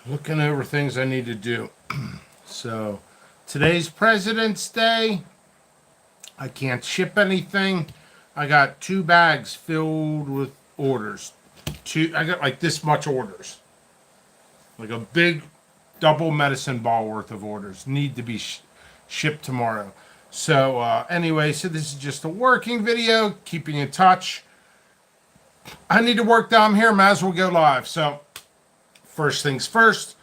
looking over things I need to do. So, today's President's Day. I can't ship anything. I got 2 bags filled with orders. I got like this much orders. Like a big double medicine ball worth of orders need to be shipped tomorrow. So anyway, so this is just a working video, keeping in touch. I need to work down here, might as well go live. So first things first,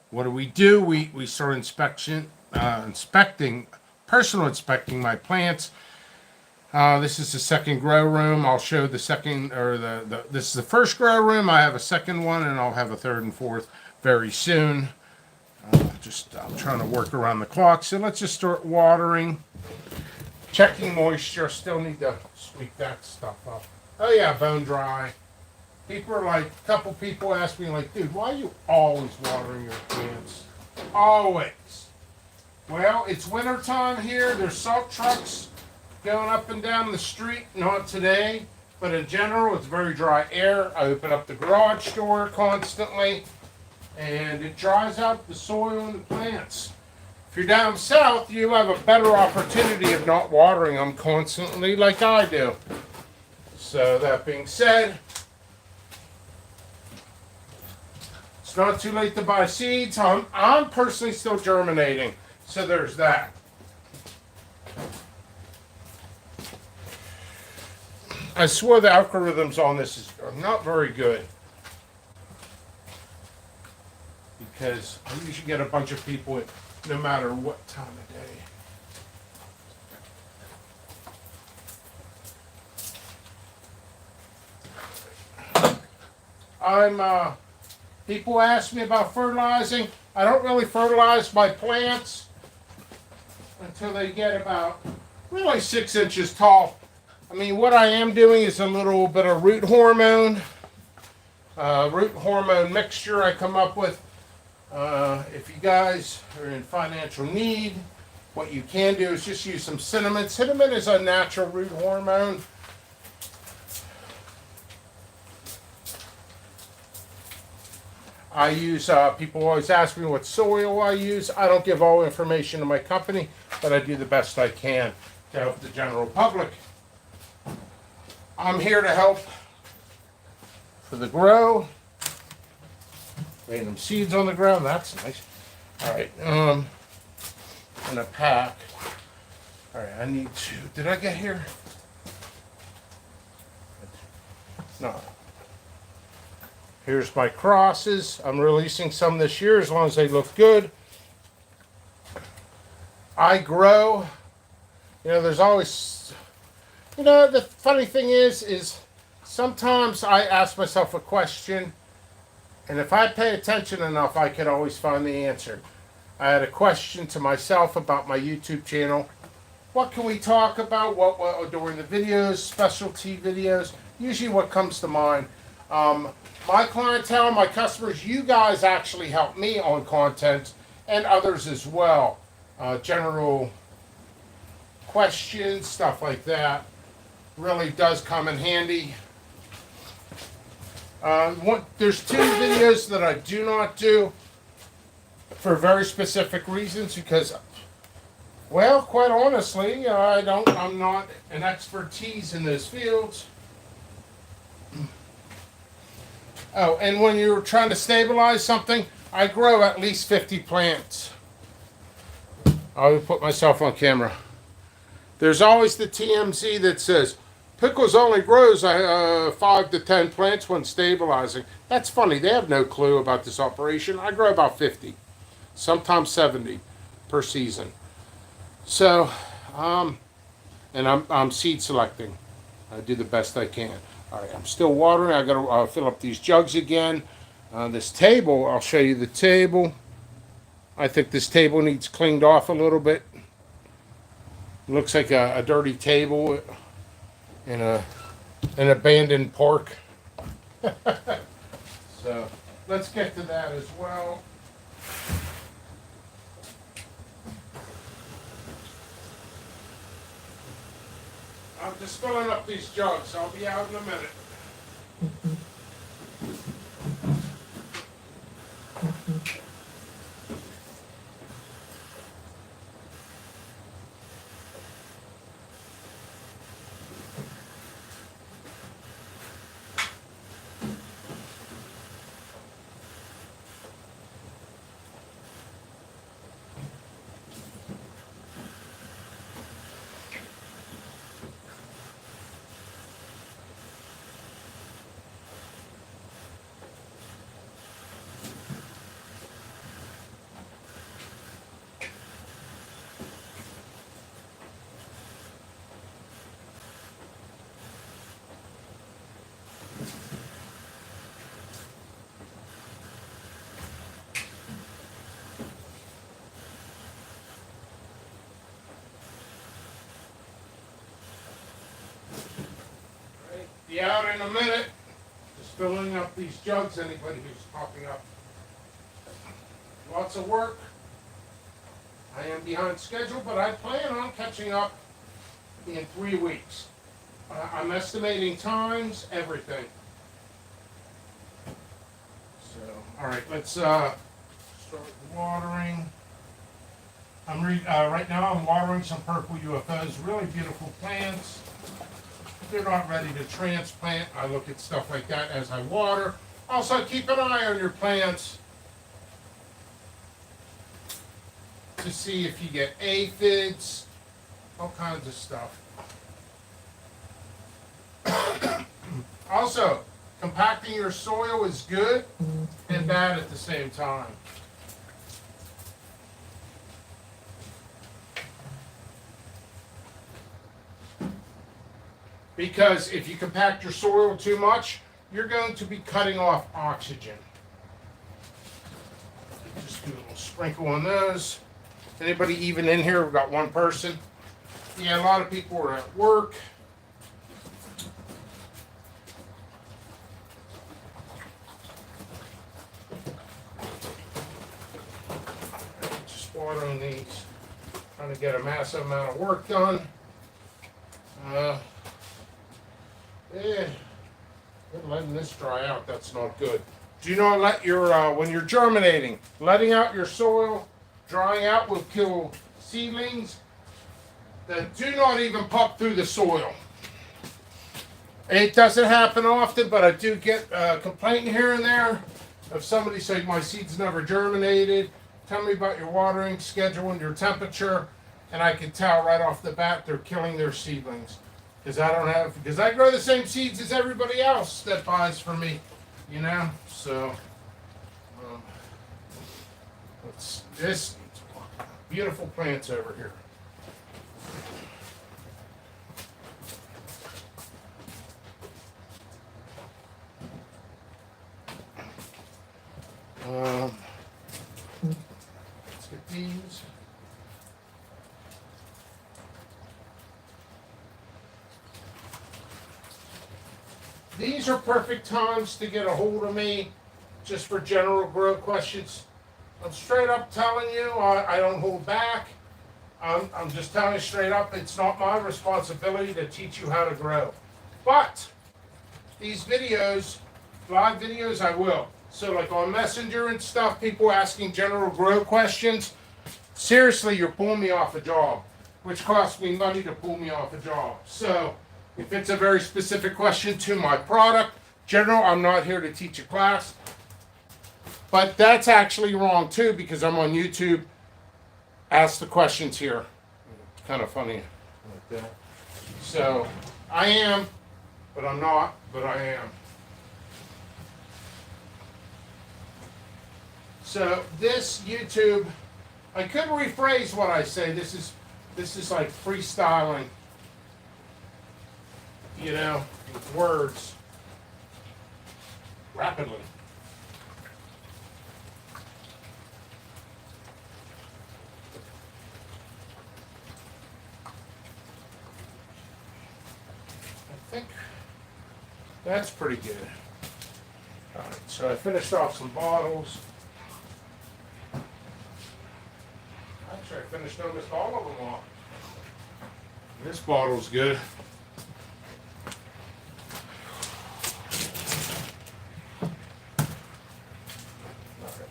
what do? We start inspecting my plants. This is the second grow room. I'll show the second, or this is the first grow room. I have a second one, and I'll have a third and fourth very soon. I'm trying to work around the clock. So let's just start watering. Checking moisture. Still need to sweep that stuff up. Oh yeah, bone dry. People are like, a couple people ask me like, dude, why are you always watering your plants? Always. Well, it's winter time here. There's salt trucks going up and down the street. Not today, but in general, it's very dry air. I open up the garage door constantly, and it dries out the soil and the plants. If you're down south, you have a better opportunity of not watering them constantly like I do. So that being said, it's not too late to buy seeds. I'm personally still germinating, so there's that. I swear the algorithms on this are not very good, because I usually get a bunch of people no matter what time of day. People ask me about fertilizing. I don't really fertilize my plants until they get about really 6 inches tall. I mean, what I am doing is a little bit of root hormone mixture I come up with. If you guys are in financial need, what you can do is just use some cinnamon. Cinnamon is a natural root hormone. I use, people always ask me what soil I use. I don't give all information to my company, but I do the best I can to help the general public. I'm here to help for the grow. Random seeds on the ground, that's nice. All right, in a pack. All right, I need to, did I get here? No. Here's my crosses. I'm releasing some this year as long as they look good. I grow. You know, there's always, you know, the funny thing is sometimes I ask myself a question, and if I pay attention enough, I can always find the answer. I had a question to myself about my YouTube channel. What can we talk about? What during the videos, specialty videos? Usually what comes to mind. My clientele, my customers, you guys actually help me on content, and others as well. General questions, stuff like that, really does come in handy. There's 2 videos that I do not do for very specific reasons, because, well, quite honestly, I'm not an expertise in those fields. Oh, and when you're trying to stabilize something, I grow at least 50 plants. I'll put myself on camera. There's always the TMZ that says, Pickles only grows 5 to 10 plants when stabilizing. That's funny. They have no clue about this operation. I grow about 50, sometimes 70 per season. So, and I'm seed selecting. I do the best I can. All right, I'm still watering. I got to fill up these jugs again. This table, I'll show you the table. I think this table needs cleaned off a little bit. It looks like a dirty table in an abandoned park. So let's get to that as well. I'm just filling up these jugs. I'll be out in a minute. Be out in a minute. Just filling up these jugs, anybody who's popping up. Lots of work. I am behind schedule, but I plan on catching up in 3 weeks. I'm estimating times, everything. So, all right, let's start watering. Right now I'm watering some purple UFOs, really beautiful plants. They're not ready to transplant. I look at stuff like that as I water. Also, keep an eye on your plants to see if you get aphids, all kinds of stuff. Also, compacting your soil is good and bad at the same time. Because if you compact your soil too much, you're going to be cutting off oxygen. Just do a little sprinkle on those. Anybody even in here? We've got one person. Yeah, a lot of people are at work. Just watering these. Trying to get a massive amount of work done. Yeah, letting this dry out, that's not good. Do not let your, when you're germinating, letting out your soil, drying out will kill seedlings that do not even pop through the soil. It doesn't happen often, but I do get a complaint here and there of somebody saying my seeds never germinated. Tell me about your watering schedule and your temperature, and I can tell right off the bat they're killing their seedlings. Because I grow the same seeds as everybody else that buys from me, you know. So, this beautiful plants over here. Let's get these. These are perfect times to get a hold of me just for general grow questions. I'm straight up telling you, I don't hold back. I'm just telling you straight up, it's not my responsibility to teach you how to grow. But these videos, live videos, I will. So like on Messenger and stuff, people asking general grow questions. Seriously, you're pulling me off a job, which costs me money to pull me off a job. So if it's a very specific question to my product, general, I'm not here to teach a class. But that's actually wrong too, because I'm on YouTube. Ask the questions here. It's kind of funny like that. So I am, but I'm not, but I am. So this YouTube, I could rephrase what I say. This is like freestyling. You know, with words rapidly. I think that's pretty good. All right, so I finished off some bottles. Actually, I finished almost all of them off. This bottle's good.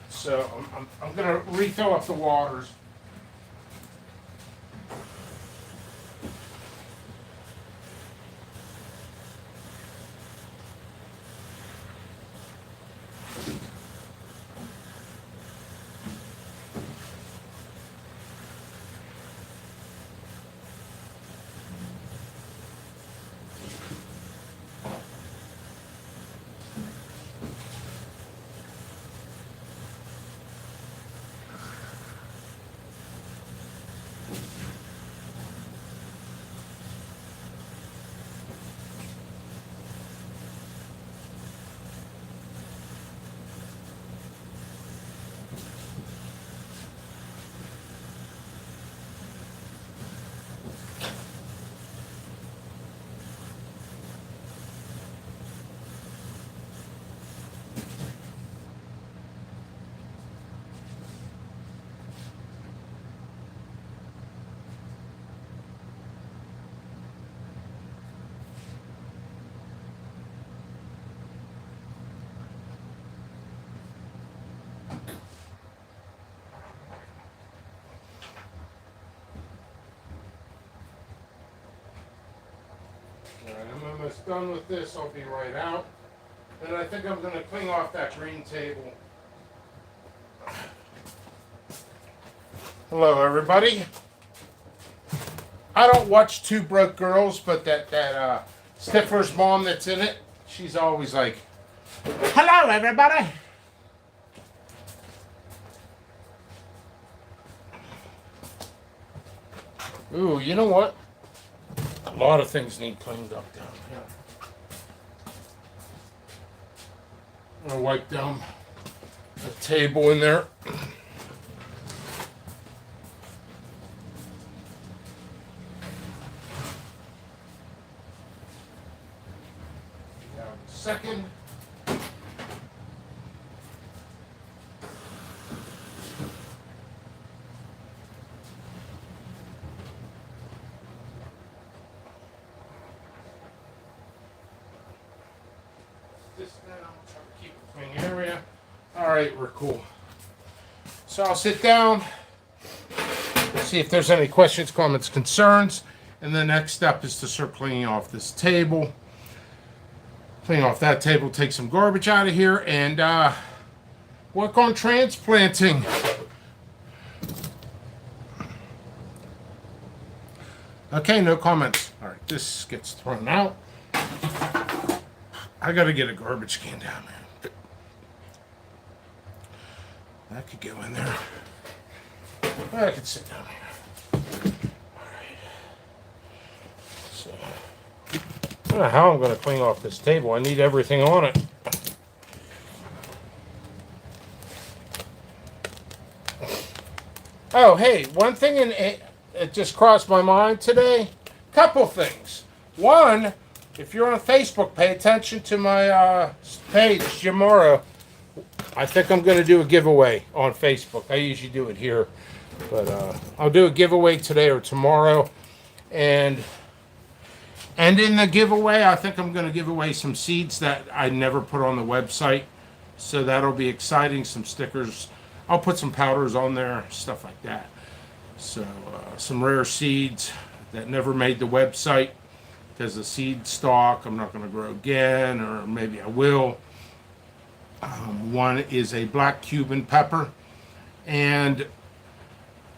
So I'm going to refill up the waters. Alright, I'm almost done with this. I'll be right out. And I think I'm going to clean off that green table. Hello, everybody. I don't watch Two Broke Girls, but that Stifler's mom that's in it, she's always like, hello, everybody. Ooh, you know what? A lot of things need cleaned up down here. I'm gonna wipe down the table in there. Second. This now, try to keep a clean area. All right, we're cool. So I'll sit down, see if there's any questions, comments, concerns, and the next step is to start cleaning off this table. Clean off that table, take some garbage out of here, and work on transplanting. Okay, no comments. All right, this gets thrown out. I gotta get a garbage can down there. That could go in there. I could sit down here. All right. So. I don't know how I'm going to clean off this table. I need everything on it. Oh, hey, one thing it just crossed my mind today. Couple things. One, if you're on Facebook, pay attention to my page, Jim Morrow. I think I'm going to do a giveaway on Facebook. I usually do it here. But I'll do a giveaway today or tomorrow. And in the giveaway, I think I'm going to give away some seeds that I never put on the website. So that'll be exciting. Some stickers. I'll put some powders on there, stuff like that. So some rare seeds that never made the website because the seed stock I'm not going to grow again, or maybe I will. One is a black Cuban pepper. And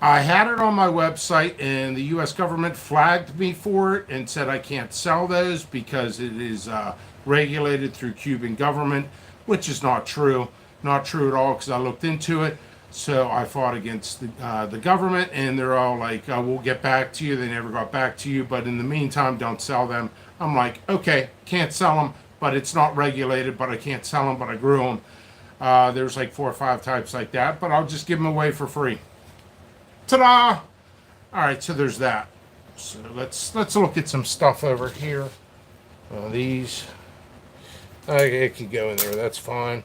I had it on my website, and the U.S. government flagged me for it and said I can't sell those because it is regulated through Cuban government, which is not true. Not true at all because I looked into it. So I fought against the government, and they're all like, we'll get back to you. They never got back to you, but in the meantime, don't sell them. I'm like, okay, can't sell them, but it's not regulated, but I can't sell them, but I grew them. There's like 4 or 5 types like that, but I'll just give them away for free. Ta-da! All right, so there's that. So let's look at some stuff over here. These, it could go in there. That's fine.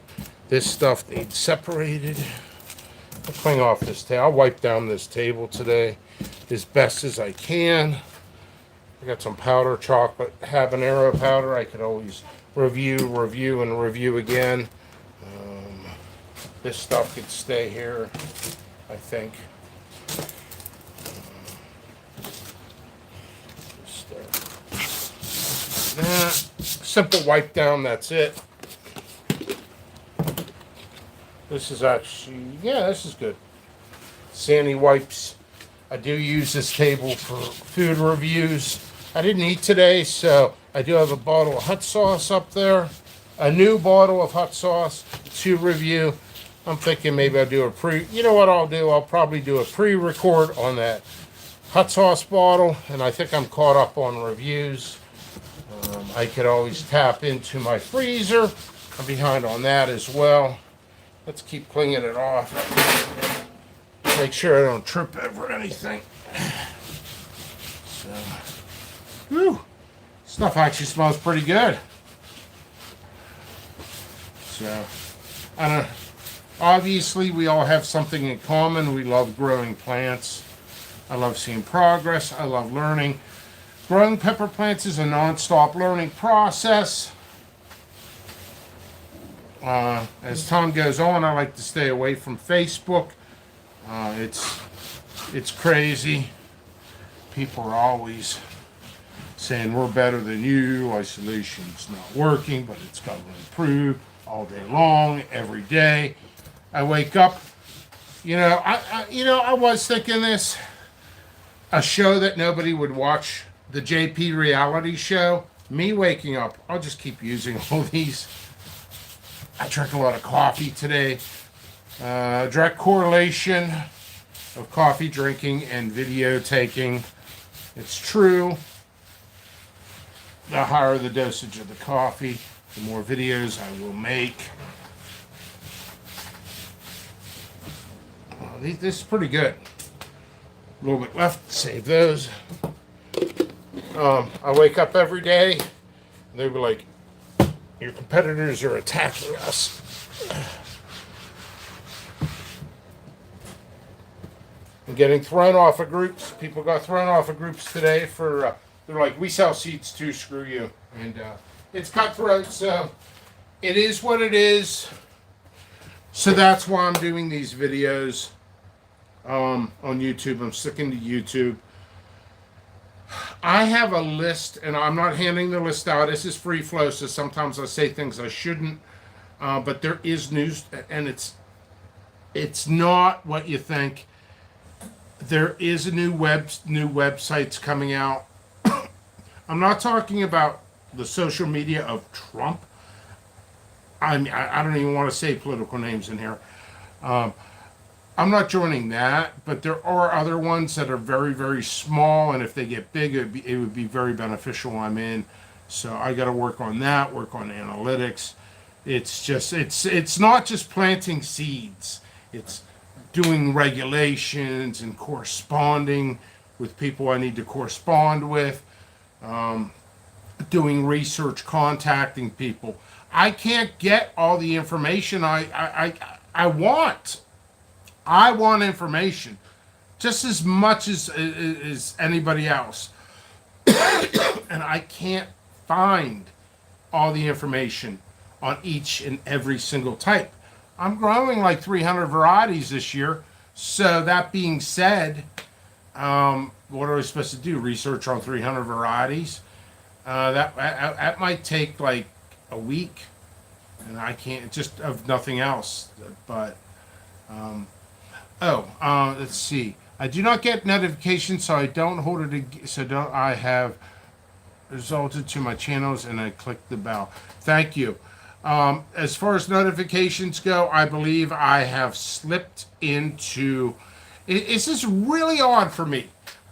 This stuff needs separated. I'll clean off this table. I'll wipe down this table today as best as I can. I got some powder, chocolate habanero powder. I could always review, and review again. This stuff could stay here, I think. That simple wipe down, that's it. This is actually, yeah, this is good. Sandy wipes. I do use this table for food reviews. I didn't eat today, so I do have a bottle of hot sauce up there. A new bottle of hot sauce to review. I'm thinking maybe I'll do you know what I'll do? I'll probably do a pre-record on that hot sauce bottle, and I think I'm caught up on reviews. I could always tap into my freezer. I'm behind on that as well. Let's keep cleaning it off. Make sure I don't trip over anything. So, whew, stuff actually smells pretty good. So, I don't. Obviously, we all have something in common. We love growing plants. I love seeing progress. I love learning. Growing pepper plants is a non-stop learning process. As time goes on, I like to stay away from Facebook. It's crazy. People are always saying we're better than you, isolation's not working, but it's got to improve all day long, every day. I wake up, I was thinking this, a show that nobody would watch, the JP reality show. Me waking up, I'll just keep using all these. I drank a lot of coffee today. Direct correlation of coffee drinking and video taking. It's true. The higher the dosage of the coffee, the more videos I will make. This is pretty good. A little bit left, save those. I wake up every day, and they were like, your competitors are attacking us. I'm getting thrown off of groups. People got thrown off of groups today for, they're like, we sell seats too, screw you. And it's cutthroat, so it is what it is. So that's why I'm doing these videos on YouTube. I'm sticking to YouTube. I have a list, and I'm not handing the list out. This is free flow, so sometimes I say things I shouldn't. But there is news, and it's not what you think. There is a new websites coming out. I'm not talking about the social media of Trump. I don't even want to say political names in here. I'm not joining that, but there are other ones that are very, very small, and if they get big, it would be very beneficial. I'm in, so I got to work on that, work on analytics. It's not just planting seeds. It's doing regulations and corresponding with people I need to correspond with, doing research, contacting people. I can't get all the information I want. I want information just as much as anybody else. And I can't find all the information on each and every single type. I'm growing like 300 varieties this year. So that being said, what are we supposed to do? Research on 300 varieties? That might take like a week. And I can't, just of nothing else. But, let's see. I do not get notifications, so I don't hold it. I have resulted to my channels, and I click the bell. Thank you. As far as notifications go, I believe I have slipped into. It's just really odd for me.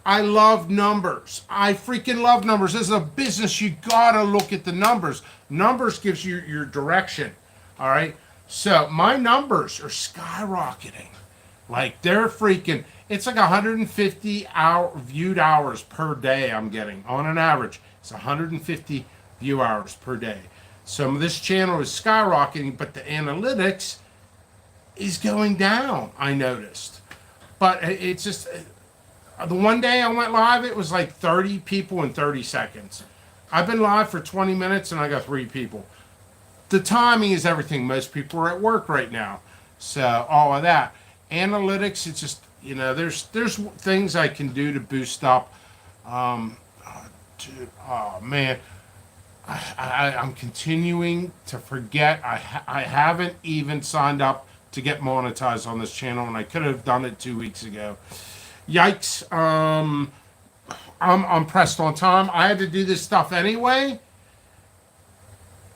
I love numbers. I freaking love numbers. This is a business. You gotta look at the numbers. Numbers gives you your direction. All right. So my numbers are skyrocketing. Like they're freaking. It's like 150 viewed hours per day I'm getting on an average. It's 150 view hours per day. So this channel is skyrocketing, but the analytics is going down, I noticed. But it's just, the one day I went live, it was like 30 people in 30 seconds. I've been live for 20 minutes and I got 3 people. The timing is everything. Most people are at work right now. So all of that. Analytics, it's just, there's things I can do to boost up. Man. I'm continuing to forget. I haven't even signed up to get monetized on this channel, and I could have done it 2 weeks ago. Yikes. I'm pressed on time. I had to do this stuff anyway.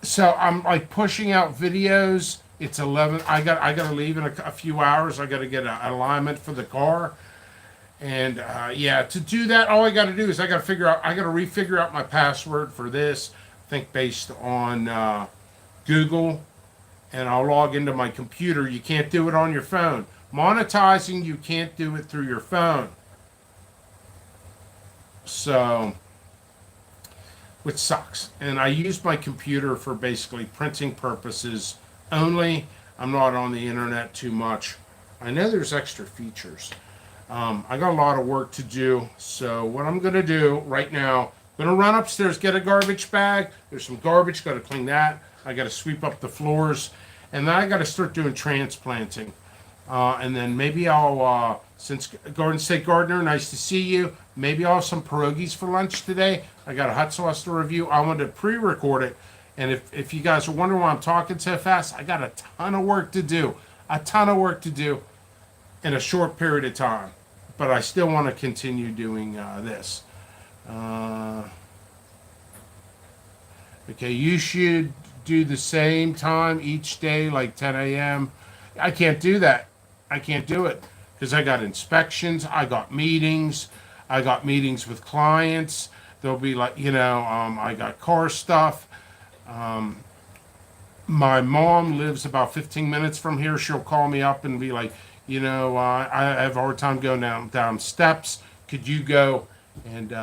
So I'm like pushing out videos. It's 11. I got to leave in a few hours. I got to get an alignment for the car. And to do that, all I got to do is I got to refigure out my password for this. I think based on Google, and I'll log into my computer. You can't do it on your phone. Monetizing, you can't do it through your phone. So, which sucks. And I use my computer for basically printing purposes only. I'm not on the internet too much. I know there's extra features. I got a lot of work to do. So what I'm going to do right now, I'm going to run upstairs, get a garbage bag. There's some garbage, got to clean that. I got to sweep up the floors. And then I got to start doing transplanting. And then maybe I'll, since Garden State Gardener, nice to see you. Maybe I'll have some pierogies for lunch today. I got a hot sauce to review. I wanted to pre-record it. And if you guys are wondering why I'm talking so fast, I got a ton of work to do. A ton of work to do in a short period of time. But I still want to continue doing this. Okay, you should do the same time each day, like 10 a.m. I can't do that. I can't do it because I got inspections, I got meetings, with clients. There'll be like, I got car stuff. My mom lives about 15 minutes from here. She'll call me up and be like, I have a hard time going down steps. Could you go and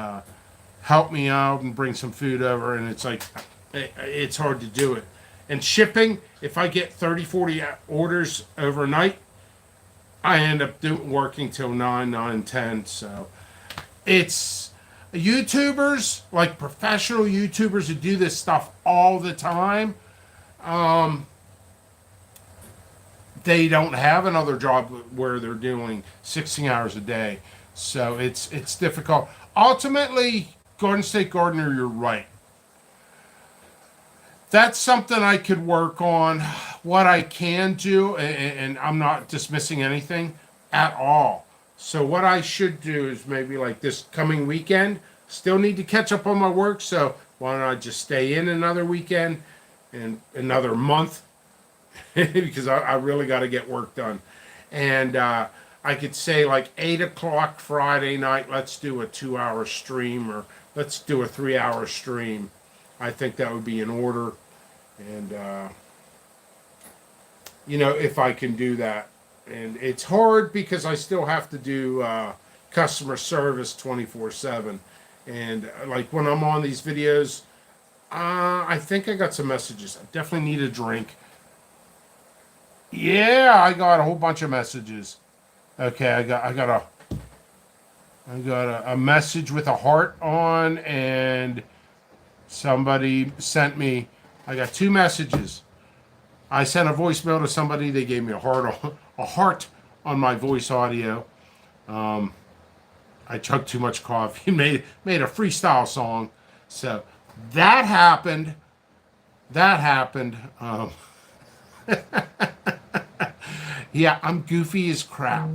help me out and bring some food over? And it's like, it's hard to do it. And shipping, if I get 30, 40 orders overnight, I end up working till 9, 10. So it's YouTubers, like professional YouTubers who do this stuff all the time. They don't have another job where they're doing 16 hours a day. So it's difficult. Ultimately, Garden State Gardener, you're right. That's something I could work on. What I can do, and I'm not dismissing anything at all. So what I should do is maybe like this coming weekend, still need to catch up on my work. So why don't I just stay in another weekend and another month because I really got to get work done. And I could say like 8 o'clock Friday night, let's do a 2-hour stream or let's do a 3-hour stream. I think that would be in order. And, if I can do that. And it's hard because I still have to do customer service 24/7. And like when I'm on these videos, I think I got some messages. I definitely need a drink. Yeah, I got a whole bunch of messages. Okay, I got a message with a heart on, and somebody sent me. I got 2 messages. I sent a voicemail to somebody. They gave me a heart on my voice audio. I chugged too much coffee. Made a freestyle song. So that happened. Yeah, I'm goofy as crap.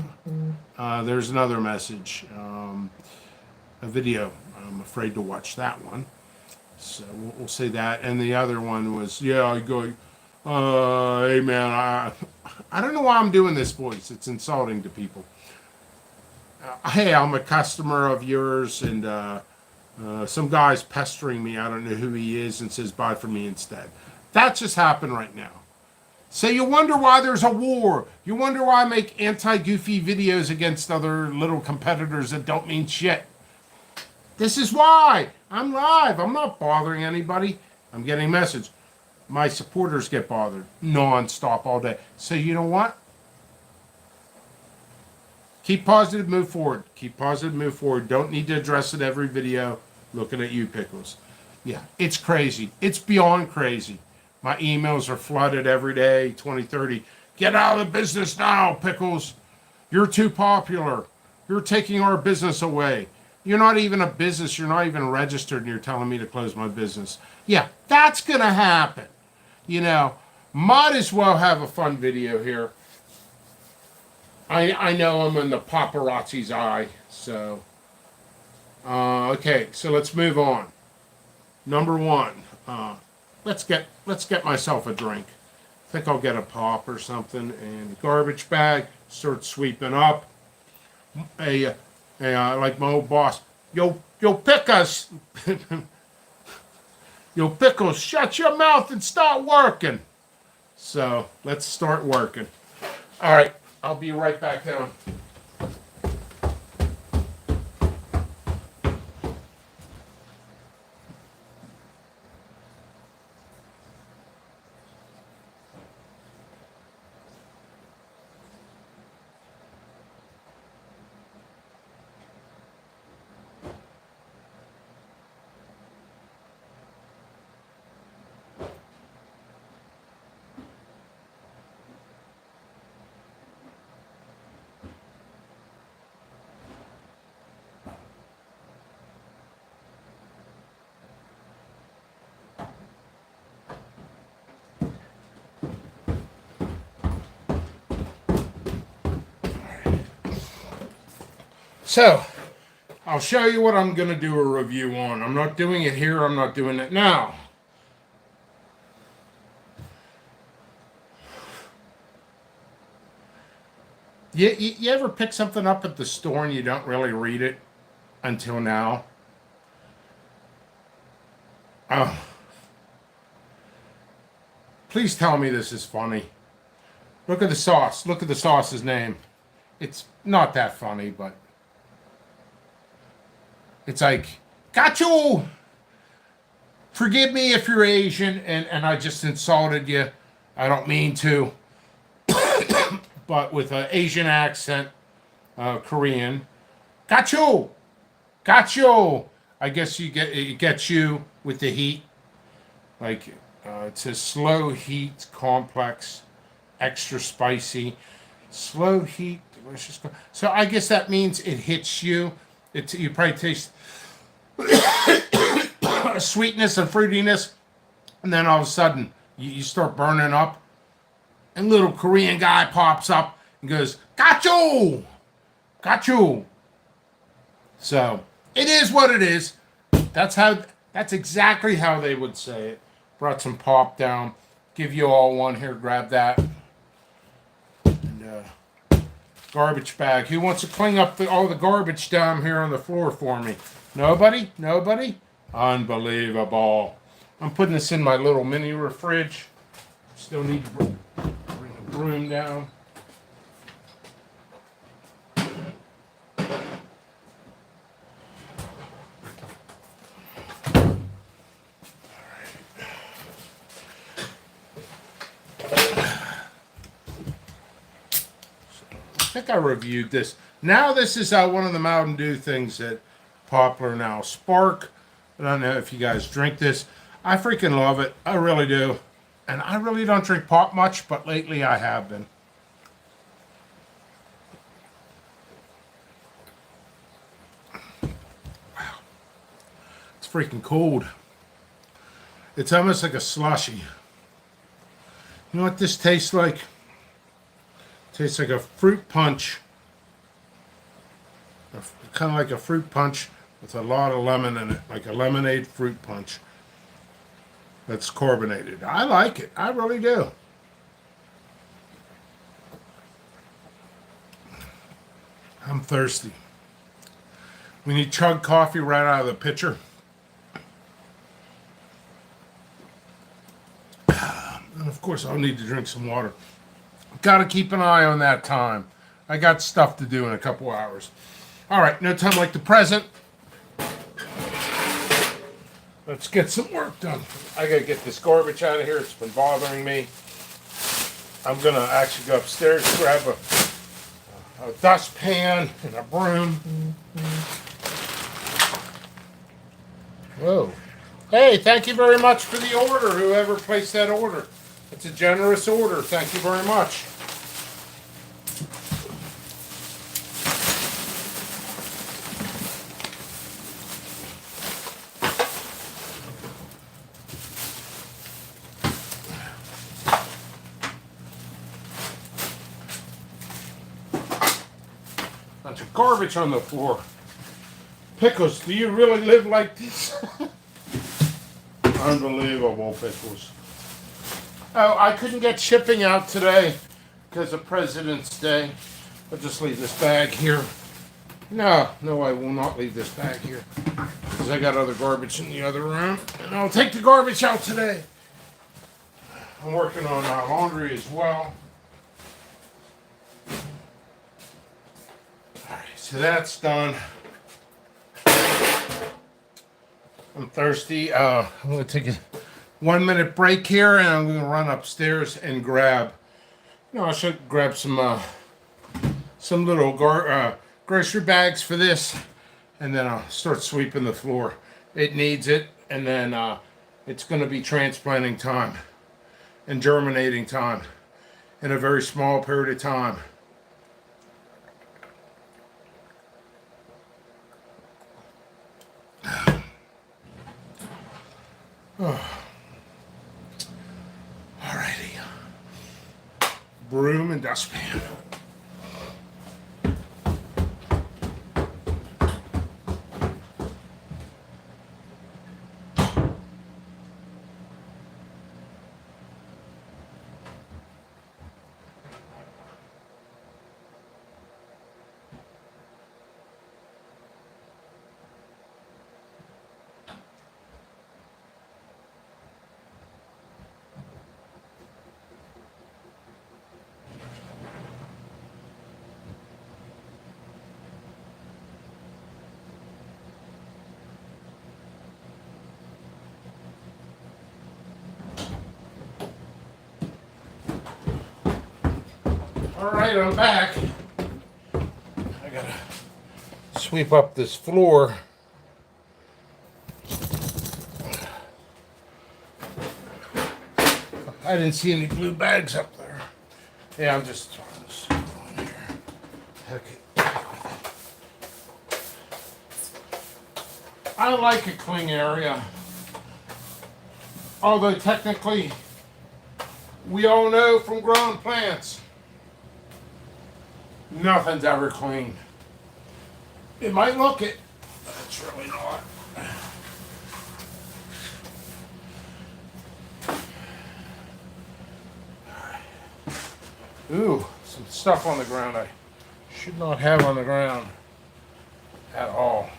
There's another message. A video. I'm afraid to watch that one. So we'll say that. And the other one was, I go, hey man, I don't know why I'm doing this voice. It's insulting to people. Hey, I'm a customer of yours, and some guy's pestering me. I don't know who he is, and says buy from me instead. That just happened right now. So you wonder why there's a war. You wonder why I make anti-goofy videos against other little competitors that don't mean shit. This is why. I'm live. I'm not bothering anybody. I'm getting a message. My supporters get bothered non-stop all day. So you know what? Keep positive, move forward. Keep positive, move forward. Don't need to address it every video. Looking at you, Pickles. Yeah, it's crazy. It's beyond crazy. My emails are flooded every day, 20, 30. Get out of the business now, Pickles. You're too popular. You're taking our business away. You're not even a business. You're not even registered, and you're telling me to close my business. Yeah, that's going to happen. Might as well have a fun video here. I know I'm in the paparazzi's eye, so. Okay, so let's move on. Number 1. Let's get myself a drink. I think I'll get a pop or something, and a garbage bag. Start sweeping up. Like my old boss, yo Pickles, yo Pickles, shut your mouth and start working. So let's start working. All right, I'll be right back down. So, I'll show you what I'm going to do a review on. I'm not doing it here. I'm not doing it now. You ever pick something up at the store and you don't really read it until now? Oh. Please tell me this is funny. Look at the sauce. Look at the sauce's name. It's not that funny, but it's like, got you! Forgive me if you're Asian and I just insulted you. I don't mean to. But with an Asian accent, Korean. Got you! Got you! I guess it gets you with the heat. Like, it's a slow heat, complex, extra spicy. Slow heat, delicious. So I guess that means it hits you. You probably taste sweetness and fruitiness. And then all of a sudden, you start burning up. And little Korean guy pops up and goes, got you! Got you! So, it is what it is. That's exactly how they would say it. Brought some pop down. Give you all one here. Grab that. And, garbage bag. Who wants to clean up all the garbage down here on the floor for me? Nobody? Nobody? Unbelievable. I'm putting this in my little mini fridge. Still need to bring the broom down. I think I reviewed this. Now this is one of the Mountain Dew things that popular now. Spark. I don't know if you guys drink this. I freaking love it. I really do. And I really don't drink pop much, but lately I have been. Wow. It's freaking cold. It's almost like a slushy. You know what this tastes like? Tastes like a fruit punch. Kind of like a fruit punch with a lot of lemon in it. Like a lemonade fruit punch. That's carbonated. I like it. I really do. I'm thirsty. We need chug coffee right out of the pitcher. And of course, I'll need to drink some water. Got to keep an eye on that time. I got stuff to do in a couple hours. All right, no time like the present. Let's get some work done. I got to get this garbage out of here. It's been bothering me. I'm going to actually go upstairs, grab a dustpan and a broom. Whoa. Hey, thank you very much for the order, whoever placed that order. It's a generous order. Thank you very much. Bunch of garbage on the floor. Pickles, do you really live like this? Unbelievable, Pickles. Oh, I couldn't get shipping out today because of President's Day. I'll just leave this bag here. No, I will not leave this bag here because I got other garbage in the other room. And I'll take the garbage out today. I'm working on laundry as well. Alright, so that's done. I'm thirsty. I'm going to take a 1-minute break here, and I'm going to run upstairs and grab. I should grab some little grocery bags for this, and then I'll start sweeping the floor. It needs it, and then it's going to be transplanting time and germinating time in a very small period of time. Oh. Alrighty. Broom and dustpan. Alright, I'm back. I gotta sweep up this floor. I didn't see any blue bags up there. Yeah, I'm just throwing this on here. Okay. I like a clean area. Although technically, we all know from growing plants, nothing's ever clean. It might look it, but it's really not. Ooh, some stuff on the ground I should not have on the ground at all.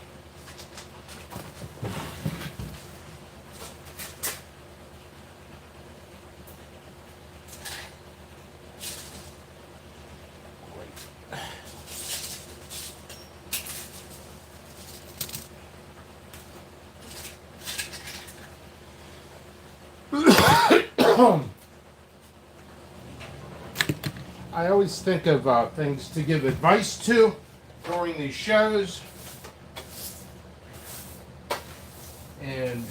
I always think of things to give advice to during these shows. And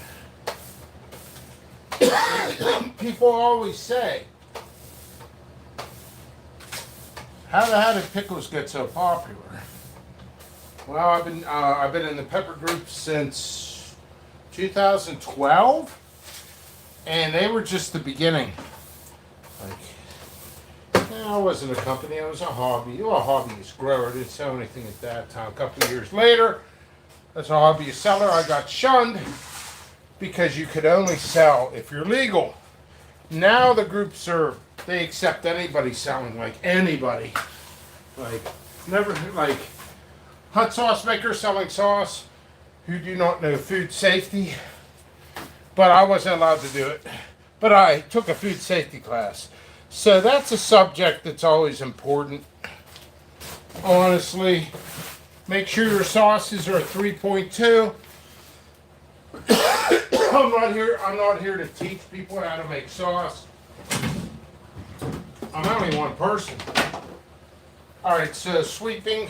people always say, how the hell did pickles get so popular? Well, I've been in the pepper group since 2012. And they were just the beginning. I wasn't a company, I was a hobby. Well, a hobbyist grower, didn't sell anything at that time. A couple of years later, as a hobbyist seller, I got shunned because you could only sell if you're legal. Now the groups they accept anybody selling, like anybody. Like hot sauce makers selling sauce who do not know food safety. But I wasn't allowed to do it. But I took a food safety class. So that's a subject that's always important. Honestly, make sure your sauces are 3.2. I'm not here to teach people how to make sauce. I'm only one person. All right, so sweeping.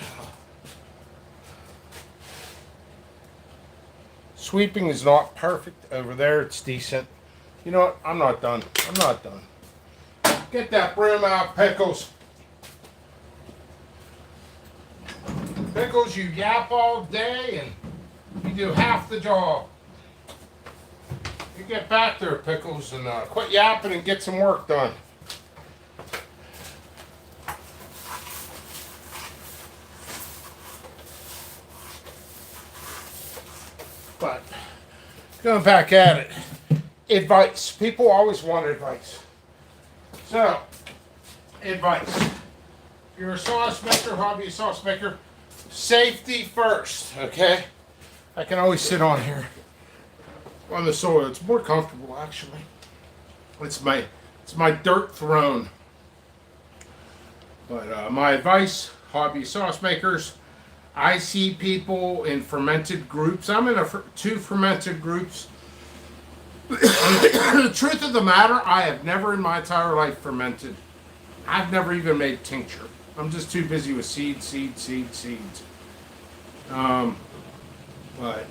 Sweeping is not perfect. Over there, it's decent. You know what? I'm not done. I'm not done. Get that broom out, Pickles. Pickles, you yap all day and you do half the job. You get back there, Pickles, and quit yapping and get some work done. But going back at it, advice. People always want advice. So, advice. If you're a sauce maker, hobby sauce maker, safety first, okay? I can always sit on here on the soil. It's more comfortable, actually. It's my dirt throne. But my advice, hobby sauce makers, I see people in fermented groups. I'm in two fermented groups. The truth of the matter, I have never in my entire life fermented. I've never even made tincture. I'm just too busy with seeds. But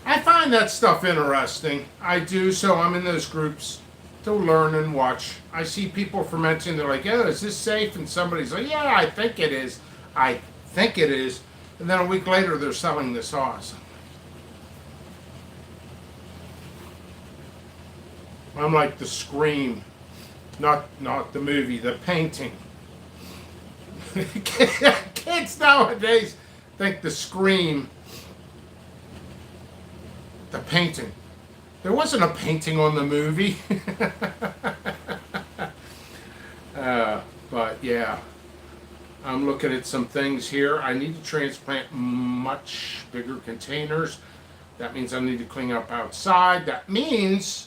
I find that stuff interesting. I do, so I'm in those groups to learn and watch. I see people fermenting. They're like, "Oh, is this safe?" And somebody's like, "Yeah, I think it is. I think it is." And then a week later, they're selling the sauce. I'm like the Scream, not the movie, the painting. Kids nowadays think the Scream, the painting. There wasn't a painting on the movie. But yeah, I'm looking at some things here. I need to transplant much bigger containers. That means I need to clean up outside. That means,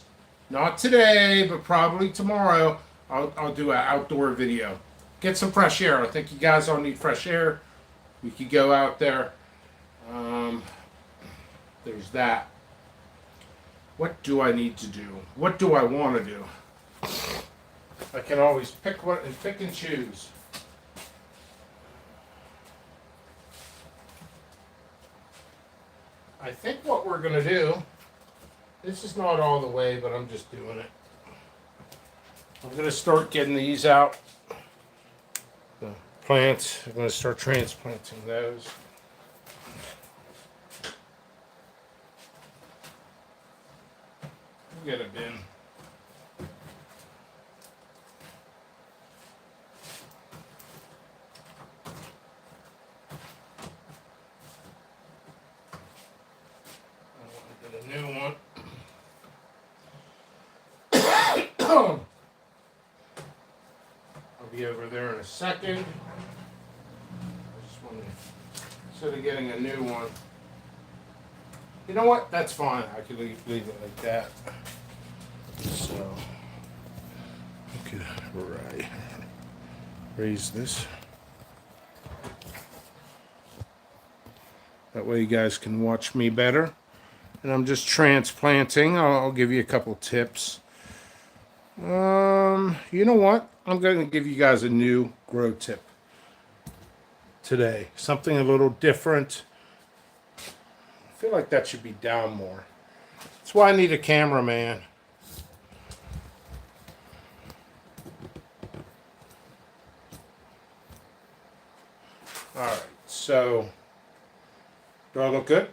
not today, but probably tomorrow, I'll do an outdoor video. Get some fresh air. I think you guys all need fresh air. We could go out there. There's that. What do I need to do? What do I want to do? I can always pick and choose. I think what we're going to do, this is not all the way, but I'm just doing it. I'm going to start getting these out. The plants, I'm going to start transplanting those. We'll get a bin. New one. I'll be over there in a second. I just want to, instead of getting a new one. You know what? That's fine. I could leave it like that. So, okay, right. Raise this. That way you guys can watch me better. And I'm just transplanting. I'll give you a couple tips. You know what? I'm going to give you guys a new grow tip today. Something a little different. I feel like that should be down more. That's why I need a cameraman. Alright, so do I look good?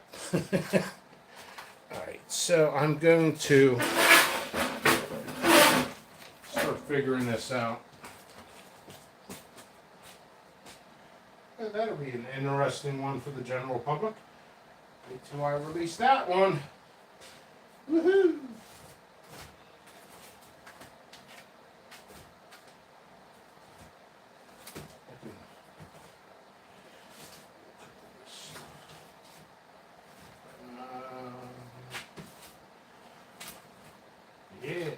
Alright, so I'm going to start figuring this out. And that'll be an interesting one for the general public. Wait till I release that one. Woohoo! Yeah.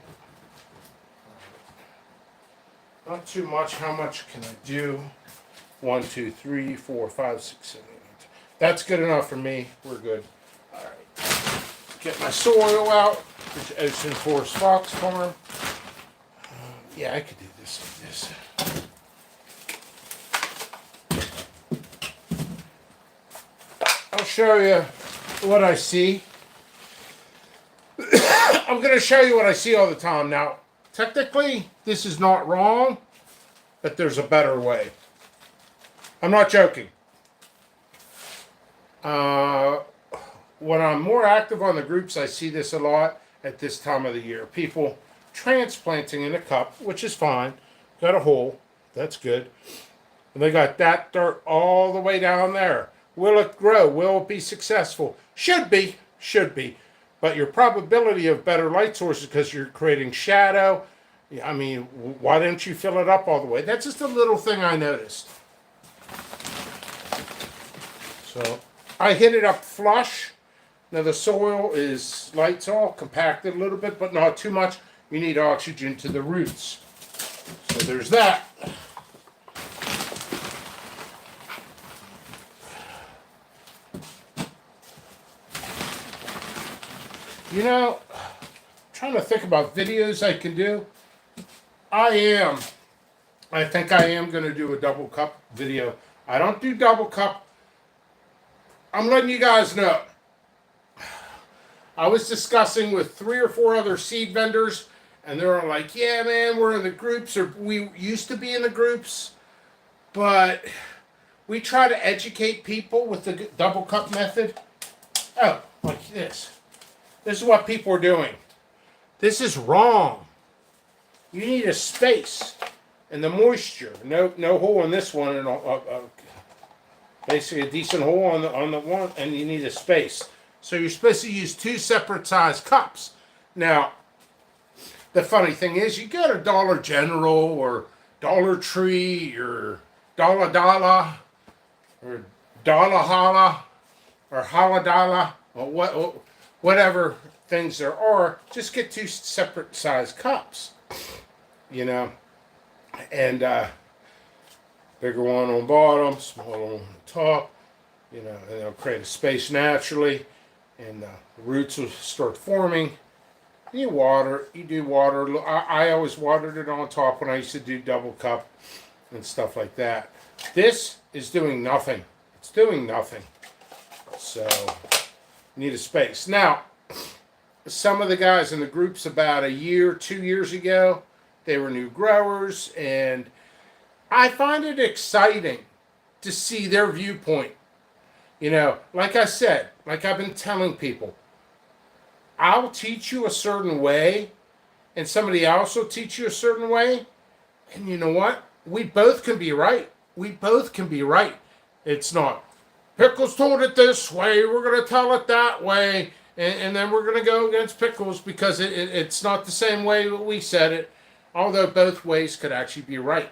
Not too much. How much can I do? 1, 2, 3, 4, 5, 6, 7, 8. That's good enough for me. We're good. All right. Get my soil out. It's Ocean Forest Fox Farm. Yeah, I could do this like this. I'll show you what I see. I'm going to show you what I see all the time. Now, technically, this is not wrong, but there's a better way. I'm not joking. When I'm more active on the groups, I see this a lot at this time of the year. People transplanting in a cup, which is fine. Got a hole. That's good. And they got that dirt all the way down there. Will it grow? Will it be successful? Should be. Should be. But your probability of better light sources, because you're creating shadow, I mean, why didn't you fill it up all the way? That's just a little thing I noticed. So I hit it up flush. Now the soil is light soil, compacted a little bit, but not too much. You need oxygen to the roots. So there's that. You know, trying to think about videos I can do. I think I am going to do a double cup video. I don't do double cup. I'm letting you guys know. I was discussing with 3 or 4 other seed vendors, and they were like, yeah, man, we're in the groups, or we used to be in the groups, but we try to educate people with the double cup method. Oh, like this. This is what people are doing. This is wrong. You need a space and the moisture. No hole in this one, and basically a decent hole on the one, and you need a space. So you're supposed to use 2 separate size cups. Now, the funny thing is, you go to Dollar General or Dollar Tree or Dollar Dollar or Dollar Holla or Holla Dollar or whatever things there are, just get 2 separate size cups, you know, and bigger one on bottom, smaller one on top, you know, and they'll create a space naturally, and the roots will start forming. You water, you do water. I always watered it on top when I used to do double cup and stuff like that. This is doing nothing. It's doing nothing. So Need a space. Now, some of the guys in the groups about a year, 2 years ago, they were new growers, and I find it exciting to see their viewpoint. You know, like I said, like I've been telling people, I'll teach you a certain way, and somebody else will teach you a certain way, and you know what? We both can be right. We both can be right. It's not, Pickles told it this way, we're going to tell it that way, and then we're going to go against Pickles because it's not the same way that we said it, although both ways could actually be right.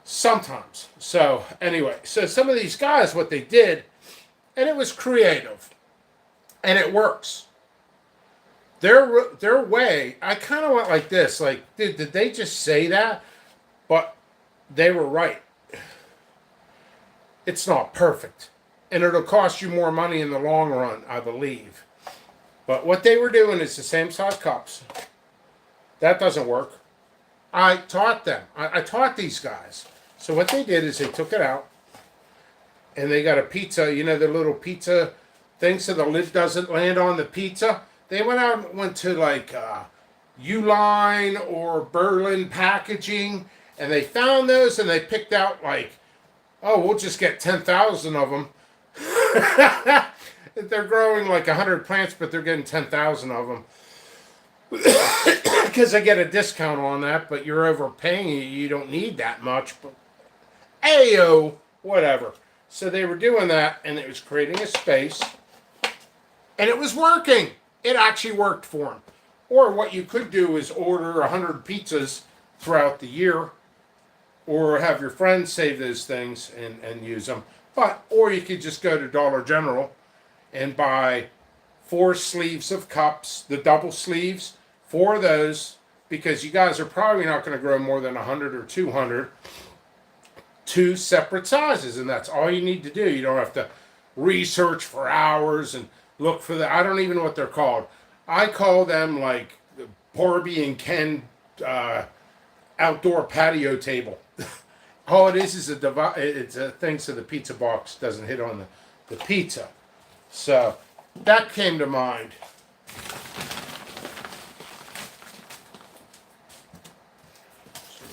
Sometimes. So, anyway, so some of these guys, what they did, and it was creative, and it works. Their way, I kind of went like this, like, did they just say that? But they were right. It's not perfect. And it'll cost you more money in the long run, I believe. But what they were doing is the same size cups. That doesn't work. I taught them. I taught these guys. So what they did is they took it out. And they got a pizza, you know, the little pizza thing so the lid doesn't land on the pizza. They went to like Uline or Berlin Packaging. And they found those and they picked out like, oh, we'll just get 10,000 of them. They're growing like 100 plants, but they're getting 10,000 of them. Because they get a discount on that, but you're overpaying. You don't need that much. But ayo, whatever. So they were doing that, and it was creating a space. And it was working. It actually worked for them. Or what you could do is order 100 pizzas throughout the year. Or have your friends save those things and use them. Or you could just go to Dollar General and buy 4 sleeves of cups, the double sleeves, 4 of those, because you guys are probably not going to grow more than 100 or 200. 2 separate sizes, and that's all you need to do. You don't have to research for hours and look for I don't even know what they're called. I call them like the Barbie and Ken outdoor patio table. All it is it's a thing so the pizza box doesn't hit on the pizza. So that came to mind.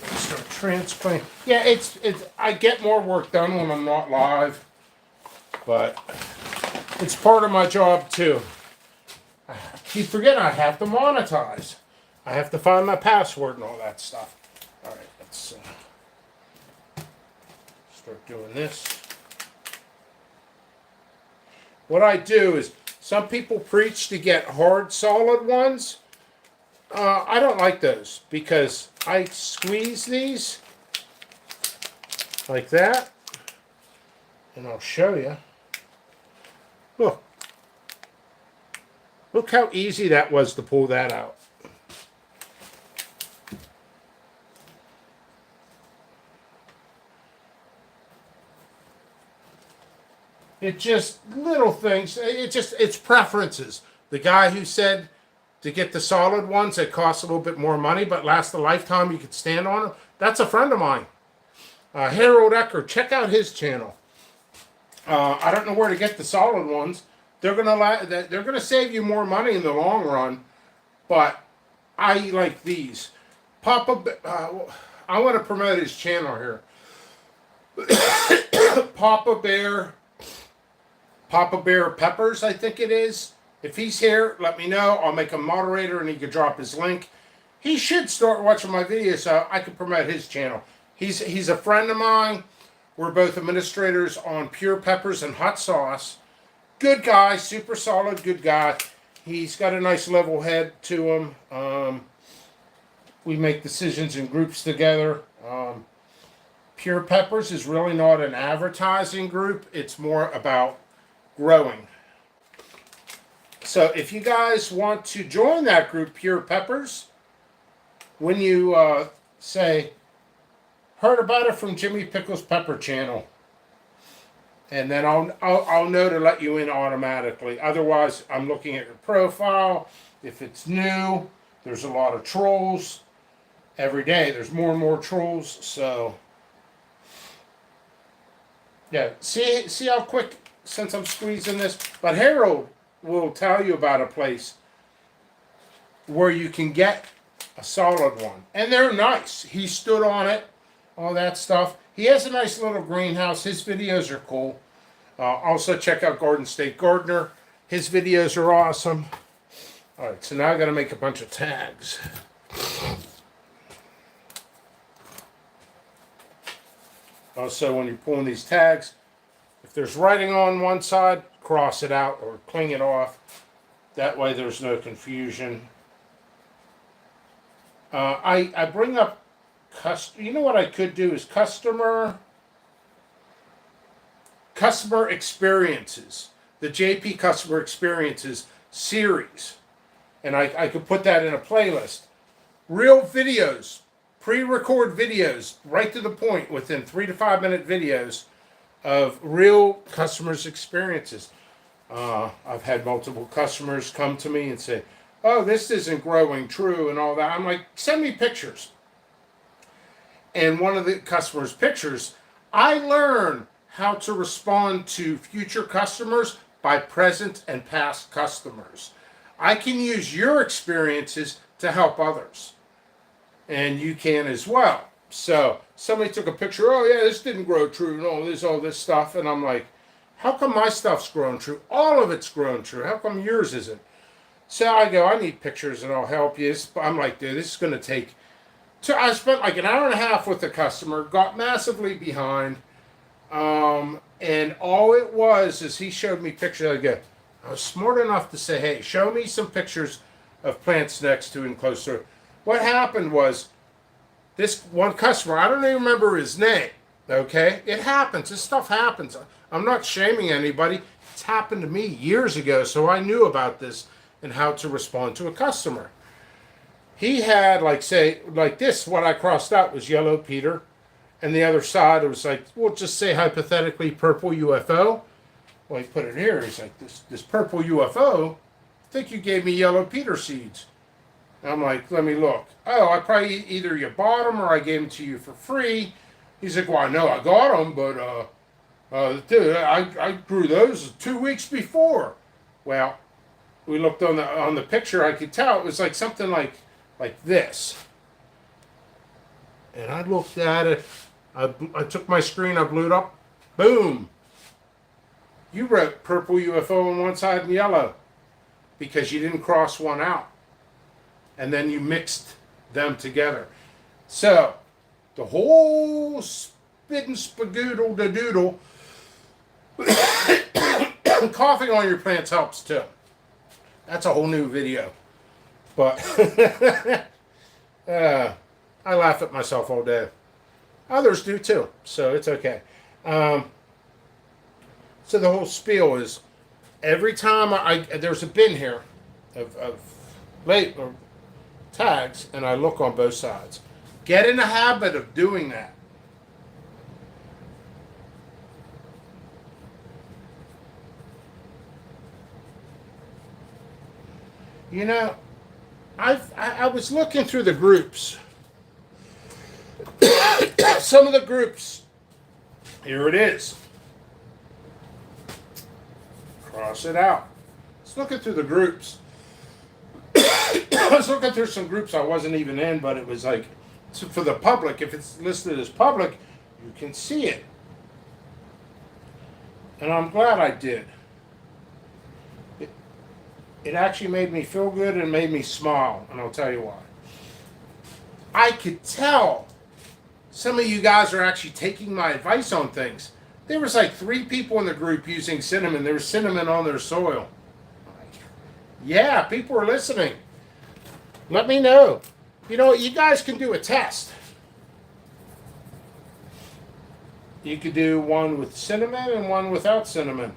So start transplanting. Yeah, it's I get more work done when I'm not live, but it's part of my job too. I keep forgetting I have to monetize. I have to find my password and all that stuff. All right, let's start doing this. What I do is, some people preach to get hard, solid ones. I don't like those because I squeeze these like that, and I'll show you. Look. Look how easy that was to pull that out. It just little things. It's preferences. The guy who said to get the solid ones that cost a little bit more money but last a lifetime, you could stand on them. That's a friend of mine, Harold Ecker. Check out his channel. I don't know where to get the solid ones. They're gonna save you more money in the long run, but I like these. I want to promote his channel here. Papa Bear Peppers, I think it is. If he's here, let me know. I'll make him moderator and he can drop his link. He should start watching my videos so I can promote his channel. He's a friend of mine. We're both administrators on Pure Peppers and Hot Sauce. Good guy, super solid, good guy. He's got a nice level head to him. We make decisions in groups together. Pure Peppers is really not an advertising group. It's more about growing. So if you guys want to join that group, Pure Peppers, when you say, heard about it from Jimmy Pickles Pepper channel, and then I'll know to let you in automatically. Otherwise, I'm looking at your profile. If it's new, there's a lot of trolls. Every day, there's more and more trolls. So, yeah, see how quick since I'm squeezing this, but Harold will tell you about a place where you can get a solid one. And they're nice. He stood on it, all that stuff. He has a nice little greenhouse. His videos are cool. Also check out Garden State Gardener. His videos are awesome. All right, so now I got to make a bunch of tags. Also, when you're pulling these tags, if there's writing on one side, cross it out or cling it off. That way there's no confusion. I bring up, you know what I could do is customer experiences. The JP Customer Experiences series. And I could put that in a playlist. Real videos, pre-record videos, right to the point, within 3 to 5 minute videos of real customers' experiences. I've had multiple customers come to me and say, oh, this isn't growing true and all that. I'm like, send me pictures. And one of the customers' pictures, I learn how to respond to future customers by present and past customers. I can use your experiences to help others. And you can as well. So somebody took a picture, oh yeah, this didn't grow true, no, there's all this stuff. And I'm like, how come my stuff's grown true? All of it's grown true. How come yours isn't? So I go, I need pictures and I'll help you. I'm like, dude, this is going to take... So I spent like an hour and a half with the customer, got massively behind. And all it was is he showed me pictures. I go, I was smart enough to say, hey, show me some pictures of plants next to and close to it. What happened was this one customer, I don't even remember his name, okay? It happens. This stuff happens. I'm not shaming anybody. It's happened to me years ago, so I knew about this and how to respond to a customer. He had, like, say, like this, what I crossed out was yellow Peter. And the other side, it was like, we'll just say hypothetically purple UFO. Well, he put it here. He's like, this purple UFO, I think you gave me yellow Peter seeds. And I'm like, let me look. Oh, I probably either you bought them or I gave them to you for free. He's like, well, I know I got them, but dude, I grew those 2 weeks before. Well, we looked on the picture. I could tell it was like something like this. And I looked at it. I took my screen, I blew it up. Boom. You wrote purple UFO on one side and yellow because you didn't cross one out. And then you mixed them together. So, the whole spit and spagoodle da doodle, coughing on your plants helps too. That's a whole new video. But, I laugh at myself all day. Others do too, so it's okay. So the whole spiel is, every time there's a bin here of tags, and I look on both sides. Get in the habit of doing that. You know, I was looking through the groups. Some of the groups, here it is. Cross it out. Let's look through the groups. I was looking through some groups I wasn't even in, but it was like, for the public, if it's listed as public, you can see it. And I'm glad I did. It actually made me feel good and made me smile, and I'll tell you why. I could tell some of you guys are actually taking my advice on things. There was like 3 people in the group using cinnamon. There was cinnamon on their soil. Yeah, people are listening. Let me know. You know, you guys can do a test. You could do one with cinnamon and one without cinnamon.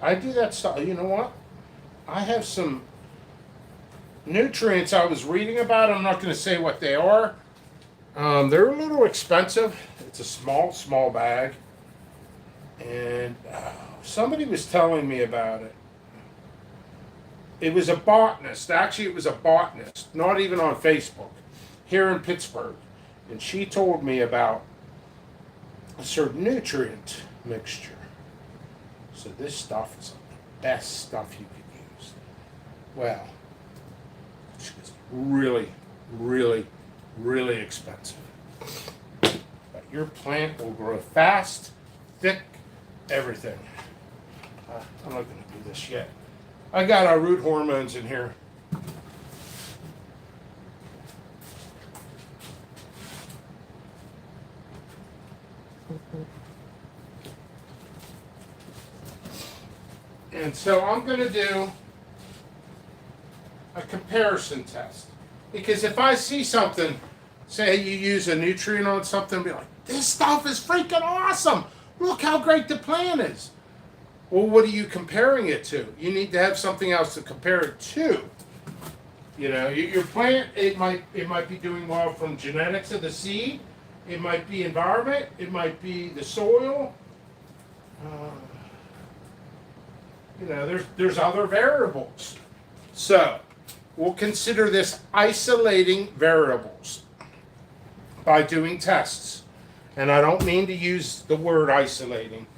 I do that stuff. You know what? I have some nutrients I was reading about. I'm not going to say what they are. They're a little expensive. It's a small bag. And somebody was telling me about it. It was a botanist. Actually, it was a botanist, not even on Facebook, here in Pittsburgh. And she told me about a certain nutrient mixture. So this stuff is the best stuff you could use. Well, it's really, really, really expensive. But your plant will grow fast, thick, everything. I'm not going to do this yet. I got our root hormones in here. And so I'm going to do a comparison test. Because if I see something, say you use a nutrient on something, be like, this stuff is freaking awesome. Look how great the plant is. Well, what are you comparing it to? You need to have something else to compare it to. You know, your plant, it might be doing well from genetics of the seed. It might be environment. It might be the soil. You know, there's other variables. So we'll consider this isolating variables by doing tests. And I don't mean to use the word isolating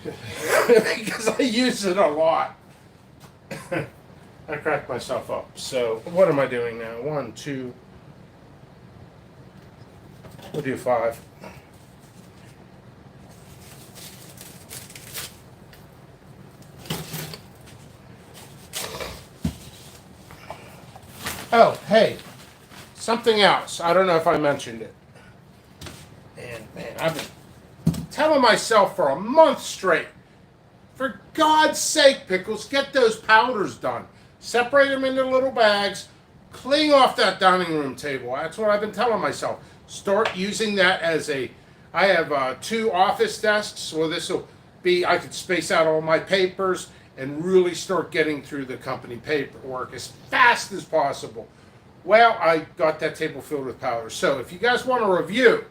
because I use it a lot. I cracked myself up. So what am I doing now? 1, 2. We'll do 5. Oh, hey, something else. I don't know if I mentioned it. And man, I've been telling myself for a month straight, for God's sake, Pickles, get those powders done. Separate them into little bags. Clean off that dining room table. That's what I've been telling myself. Start using that as a, I have 2 office desks, so this will be, I could space out all my papers and really start getting through the company paperwork as fast as possible. Well, I got that table filled with powder. So if you guys want a review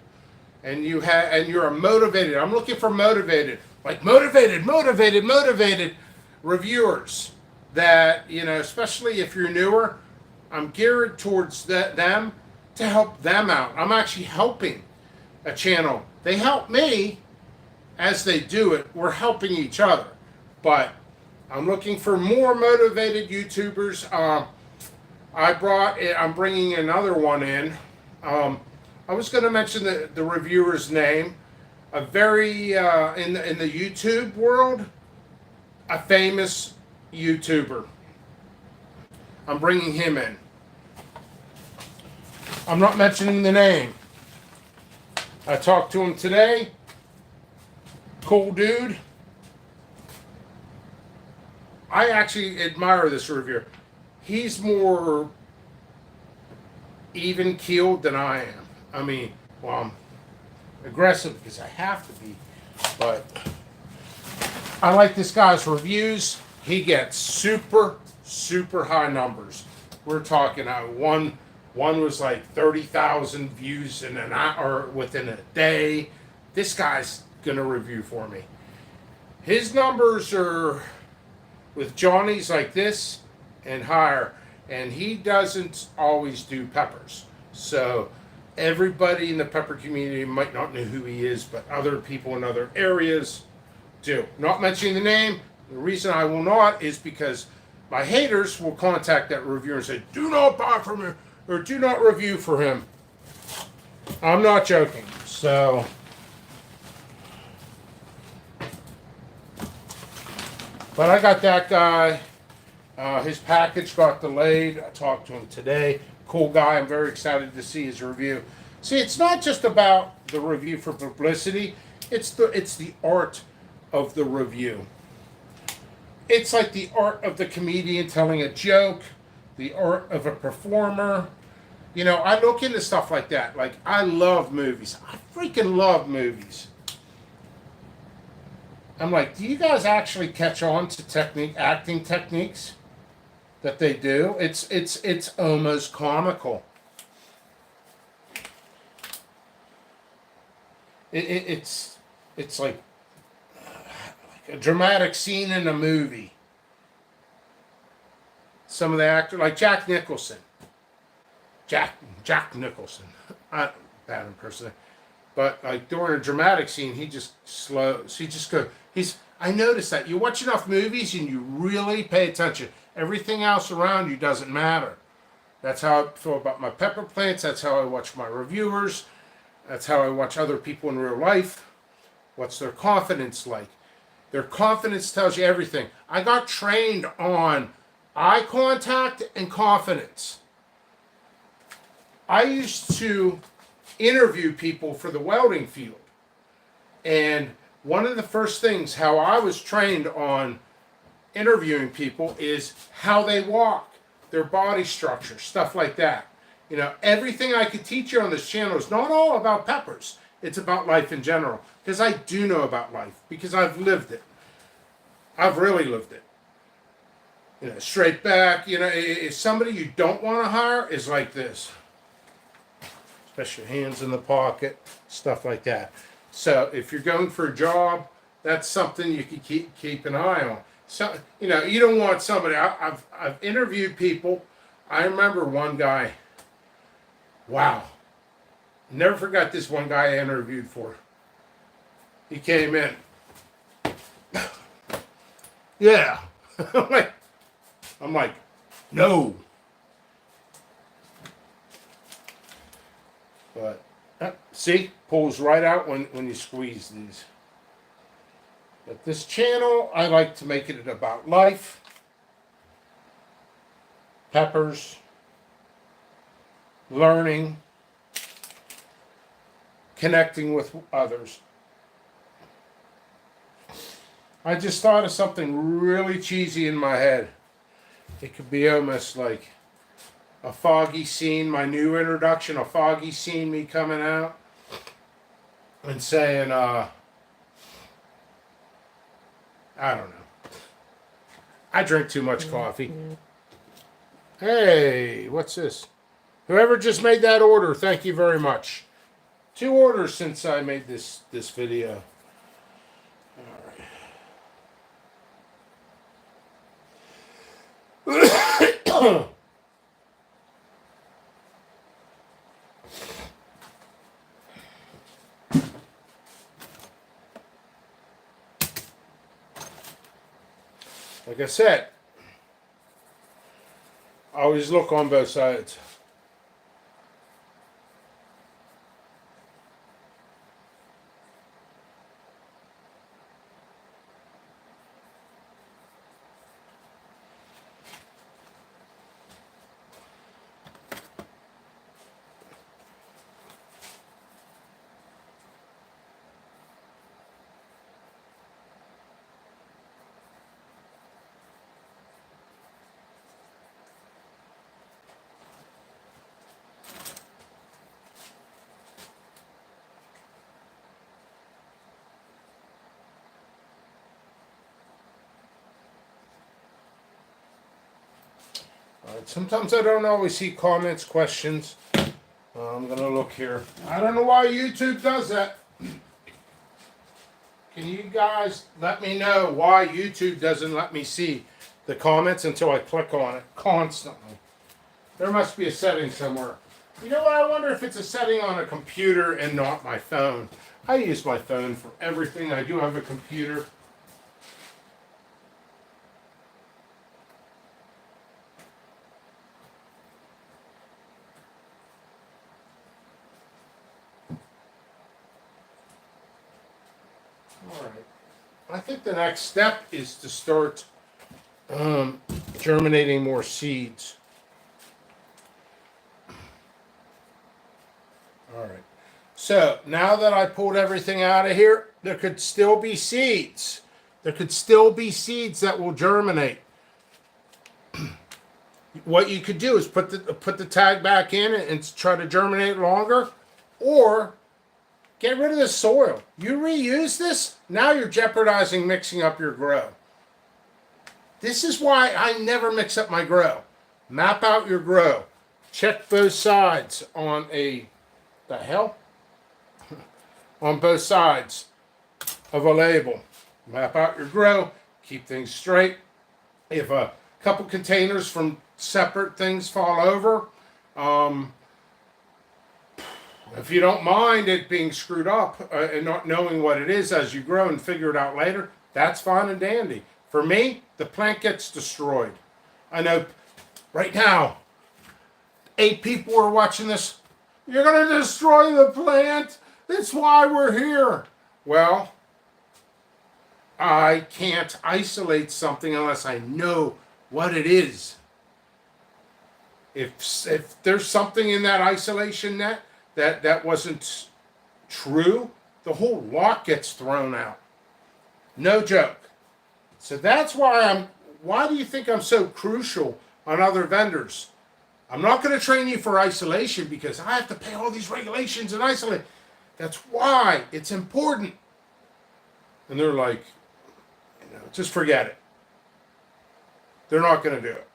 and you're a motivated, I'm looking for motivated reviewers that, you know, especially if you're newer, I'm geared towards them to help them out. I'm actually helping a channel. They help me as they do it. We're helping each other. But I'm looking for more motivated YouTubers. I'm bringing another one in. I was going to mention the reviewer's name. A very, in the YouTube world, a famous YouTuber. I'm bringing him in. I'm not mentioning the name. I talked to him today. Cool dude. I actually admire this reviewer. He's more even-keeled than I am. I mean, well, I'm aggressive because I have to be, but I like this guy's reviews. He gets super, super high numbers. We're talking one was like 30,000 views in an hour, or within a day. This guy's gonna review for me. His numbers are with Johnny's like this and higher, and he doesn't always do peppers. So everybody in the pepper community might not know who he is, but other people in other areas do. Not mentioning the name, the reason I will not is because my haters will contact that reviewer and say, do not buy from him, or do not review for him. I'm not joking. So but I got that guy. His package got delayed. I talked to him today. Cool guy. I'm very excited to see his review. See, it's not just about the review for publicity. It's the art of the review. It's like the art of the comedian telling a joke, the art of a performer. You know, I look into stuff like that. Like, I love movies. I freaking love movies. I'm like, do you guys actually catch on to acting techniques that they do? It's almost comical. It's like a dramatic scene in a movie. Some of the actors, like Jack Nicholson. Jack Nicholson. Bad impersonation. But like during a dramatic scene, he just slows. He just goes. I noticed that you watch enough movies and you really pay attention. Everything else around you doesn't matter. That's how I feel about my pepper plants. That's how I watch my reviewers. That's how I watch other people in real life. What's their confidence like? Their confidence tells you everything. I got trained on eye contact and confidence. I used to interview people for the welding field. And one of the first things how I was trained on interviewing people is how they walk, their body structure, stuff like that. You know, everything I could teach you on this channel is not all about peppers. It's about life in general. Because I do know about life. Because I've lived it. I've really lived it. You know, straight back. You know, if somebody you don't want to hire is like this. Especially hands in the pocket, stuff like that. So if you're going for a job, that's something you can keep an eye on. So, you know, you don't want somebody. I've interviewed people. I remember one guy. Wow. Never forgot this one guy I interviewed for. He came in. Yeah. I'm like, no. But, see, pulls right out when you squeeze these. But this channel, I like to make it about life, peppers, learning, connecting with others. I just thought of something really cheesy in my head. It could be almost like a foggy scene, my new introduction, a foggy scene, me coming out and saying, I don't know. I drink too much coffee. Hey, what's this? Whoever just made that order, thank you very much. 2 orders since I made this video. All right. Like I said, always look on both sides. Sometimes I don't always see comments, questions. I'm going to look here. I don't know why YouTube does that. Can you guys let me know why YouTube doesn't let me see the comments until I click on it constantly? There must be a setting somewhere. You know what? I wonder if it's a setting on a computer and not my phone. I use my phone for everything. I do have a computer. I think the next step is to start germinating more seeds. All right. So now that I pulled everything out of here, there could still be seeds. There could still be seeds that will germinate. What you could do is put the tag back in and try to germinate longer, or get rid of the soil. You reuse this, now you're jeopardizing mixing up your grow. This is why I never mix up my grow. Map out your grow. Check both sides on on both sides of a label. Map out your grow. Keep things straight. If a couple containers from separate things fall over, If you don't mind it being screwed up and not knowing what it is as you grow and figure it out later, that's fine and dandy. For me, the plant gets destroyed. I know right now, 8 people are watching this. You're going to destroy the plant. That's why we're here. Well, I can't isolate something unless I know what it is. If there's something in that isolation net that wasn't true, the whole lot gets thrown out. No joke. So that's why why do you think I'm so crucial on other vendors? I'm not going to train you for isolation because I have to pay all these regulations and isolate. That's why it's important. And they're like, just forget it. They're not going to do it.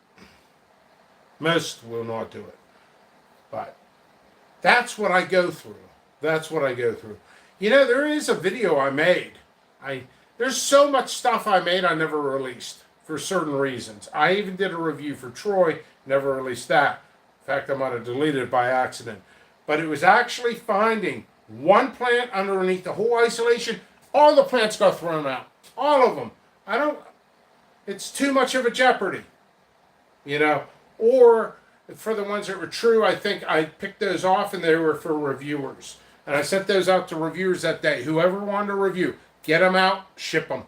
Most will not do it. But that's what I go through. That's what I go through. There is a video I made. There's so much stuff I made I never released for certain reasons. I even did a review for Troy, never released that. In fact, I might have deleted it by accident. But it was actually finding one plant underneath the whole isolation. All the plants got thrown out. All of them. It's too much of a jeopardy. Or for the ones that were true, I think I picked those off and they were for reviewers. And I sent those out to reviewers that day. Whoever wanted to review, get them out, ship them,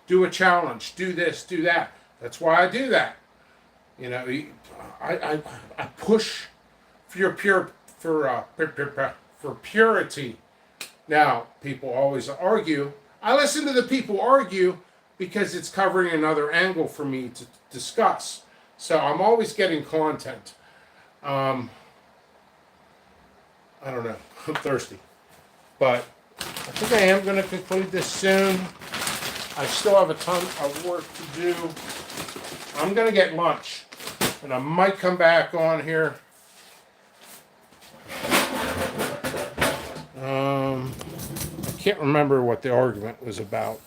do a challenge, do this, do that. That's why I do that. I push for purity. Now, people always argue. I listen to the people argue because it's covering another angle for me to discuss. So I'm always getting content. I don't know. I'm thirsty. But I think I am going to conclude this soon. I still have a ton of work to do. I'm going to get lunch. And I might come back on here. I can't remember what the argument was about.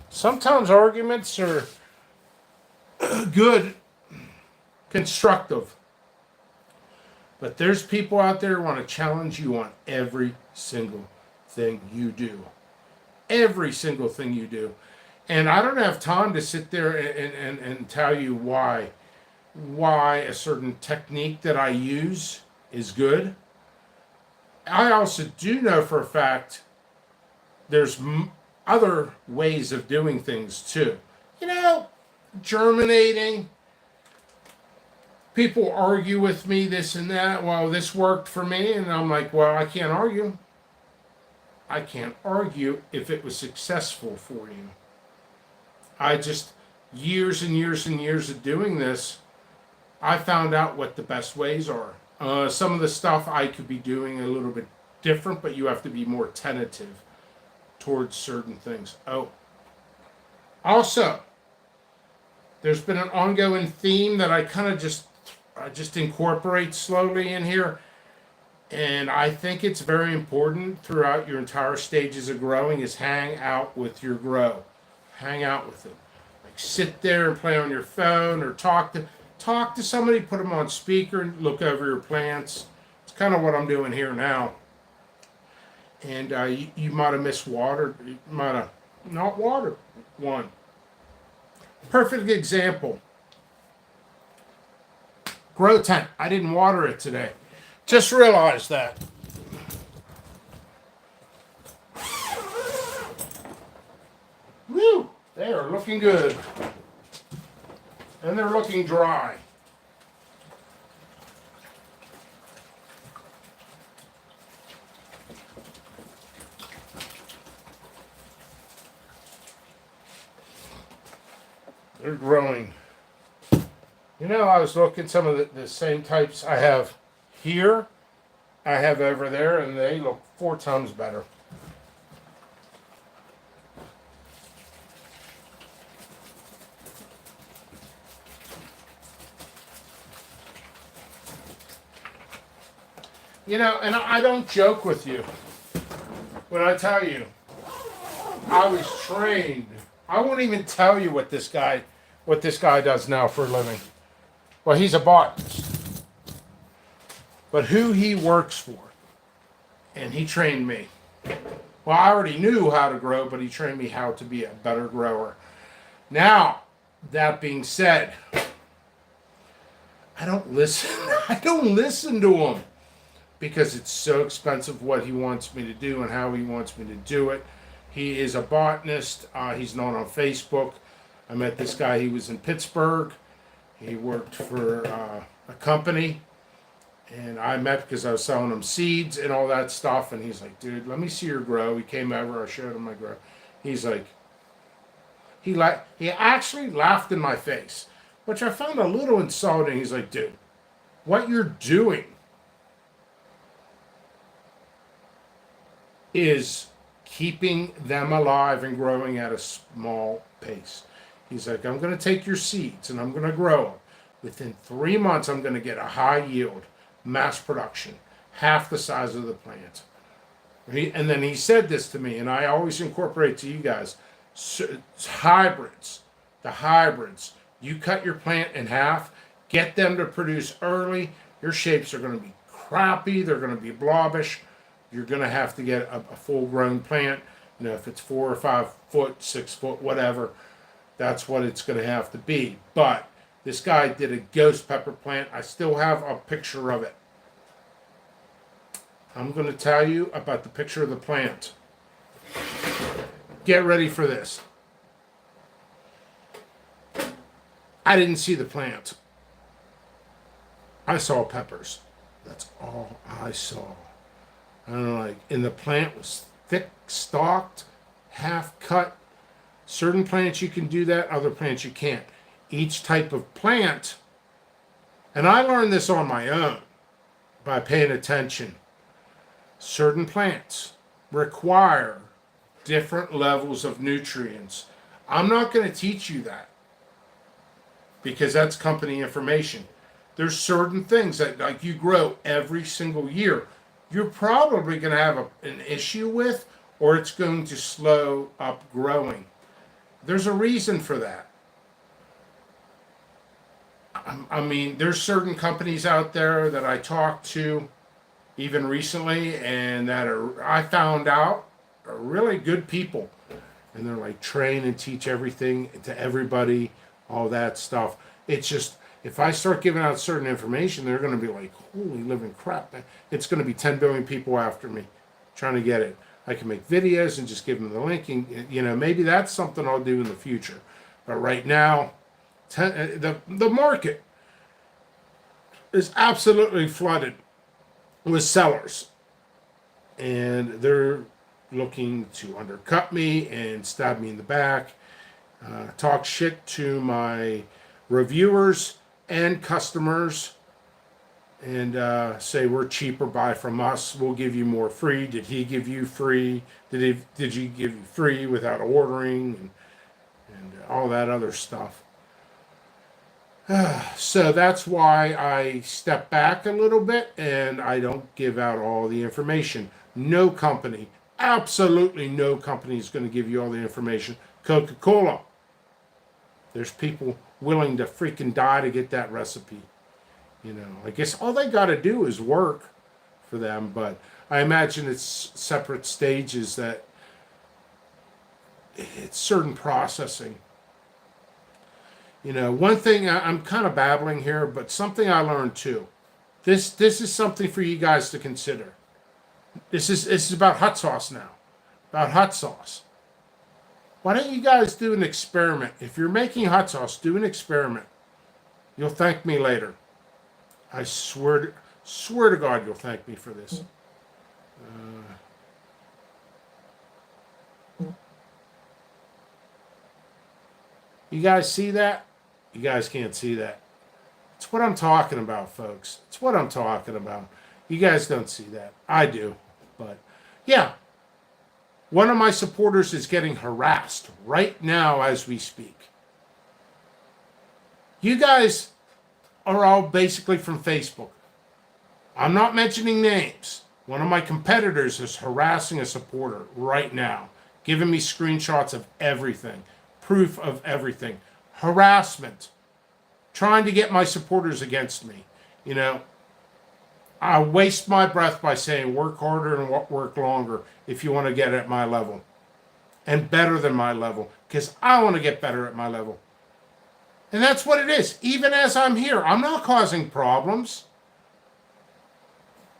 Sometimes arguments are good, constructive. But there's people out there who want to challenge you on every single thing you do. Every single thing you do. And I don't have time to sit there and tell you why a certain technique that I use is good. I also do know for a fact there's other ways of doing things too. Germinating. People argue with me this and that. Well, this worked for me. And I'm like, well, I can't argue. I can't argue if it was successful for you. I just, years and years and years of doing this, I found out what the best ways are. Some of the stuff I could be doing a little bit different, but you have to be more tentative towards certain things. Oh, also, there's been an ongoing theme that I kind of just incorporate slowly in here. And I think it's very important throughout your entire stages of growing is hang out with your grow. Hang out with it. Like sit there and play on your phone or talk to somebody, put them on speaker and look over your plants. It's kind of what I'm doing here now. And you might have missed water. You might have not watered one. Perfect example. Grow tent. I didn't water it today. Just realized that. Woo! They are looking good. And they're looking dry. They're growing. I was looking at some of the same types I have here, I have over there, and they look 4 times better. And I don't joke with you when I tell you I was trained. I won't even tell you what this guy does now for a living. Well, he's a botanist. But who he works for. and he trained me. Well, I already knew how to grow, but he trained me how to be a better grower. Now, that being said, I don't listen. I don't listen to him because it's so expensive what he wants me to do and how he wants me to do it. He is a botanist. He's known on Facebook. I met this guy. He was in Pittsburgh. He worked for a company. And I met because I was selling him seeds and all that stuff. And he's like, dude, let me see your grow. He came over. I showed him my grow. He's like, he actually laughed in my face, which I found a little insulting. He's like, dude, what you're doing is keeping them alive and growing at a small pace. He's like, I'm going to take your seeds and I'm going to grow them. Within 3 months, I'm going to get a high yield, mass production, half the size of the plant. And then he said this to me, and I always incorporate to you guys, hybrids, the hybrids. You cut your plant in half, get them to produce early. Your shapes are going to be crappy. They're going to be blobbish. You're going to have to get a full-grown plant. You know, if it's 4 or 5 foot, 6 foot, whatever, that's what it's going to have to be. But this guy did a ghost pepper plant. I still have a picture of it. I'm going to tell you about the picture of the plant. Get ready for this. I didn't see the plant. I saw peppers. That's all I saw. And the plant was thick stalked, half cut. Certain plants you can do that, other plants you can't. Each type of plant, and I learned this on my own by paying attention. Certain plants require different levels of nutrients. I'm not going to teach you that because that's company information. There's certain things that like you grow every single year. You're probably going to have an issue with, or it's going to slow up growing. There's a reason for that. I mean, there's certain companies out there that I talked to even recently and that I found out are really good people. And they're like train and teach everything to everybody, all that stuff. It's just, if I start giving out certain information, they're going to be like, holy living crap. It's going to be 10 billion people after me trying to get it. I can make videos and just give them the link. And, you know, maybe that's something I'll do in the future. But right now, the market is absolutely flooded with sellers. And they're looking to undercut me and stab me in the back, talk shit to my reviewers and customers, and say we're cheaper, buy from us, we'll give you more free. Did he give you free? Did you give you free without ordering? And all that other stuff. So that's why I step back a little bit and I don't give out all the information. No company, absolutely no company is going to give you all the information. Coca-Cola, there's people willing to freaking die to get that recipe. You know, I guess all they got to do is work for them, but I imagine it's separate stages, that it's certain processing. You know, one thing, I'm kind of babbling here, but something I learned too. This is something for you guys to consider. This is about hot sauce now. About hot sauce. Why don't you guys do an experiment? If you're making hot sauce, do an experiment. You'll thank me later. I swear to God, you'll thank me for this. You guys see that? You guys can't see that. It's what I'm talking about, folks. It's what I'm talking about. You guys don't see that. I do. But, yeah. One of my supporters is getting harassed right now as we speak. You guys are all basically from Facebook. I'm not mentioning names. One of my competitors is harassing a supporter right now, giving me screenshots of everything, proof of everything. Harassment. Trying to get my supporters against me. You know, I waste my breath by saying work harder and work longer if you want to get at my level and better than my level, because I want to get better at my level. And that's what it is. Even as I'm here, I'm not causing problems.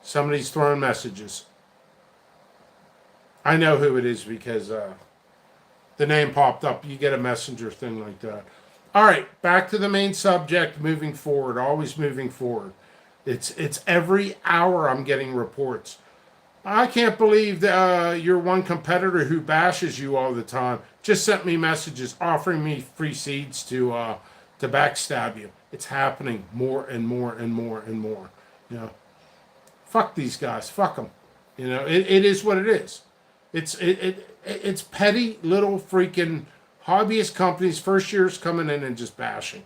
Somebody's throwing messages. I know who it is because the name popped up. You get a messenger thing like that. All right, back to the main subject, moving forward, always moving forward. It's every hour I'm getting reports. I can't believe that your one competitor who bashes you all the time just sent me messages offering me free seeds to backstab you. It's happening more and more and more and more. You know, fuck these guys. Fuck them. You know, it is what it is. It's petty little freaking hobbyist companies, first years coming in and just bashing.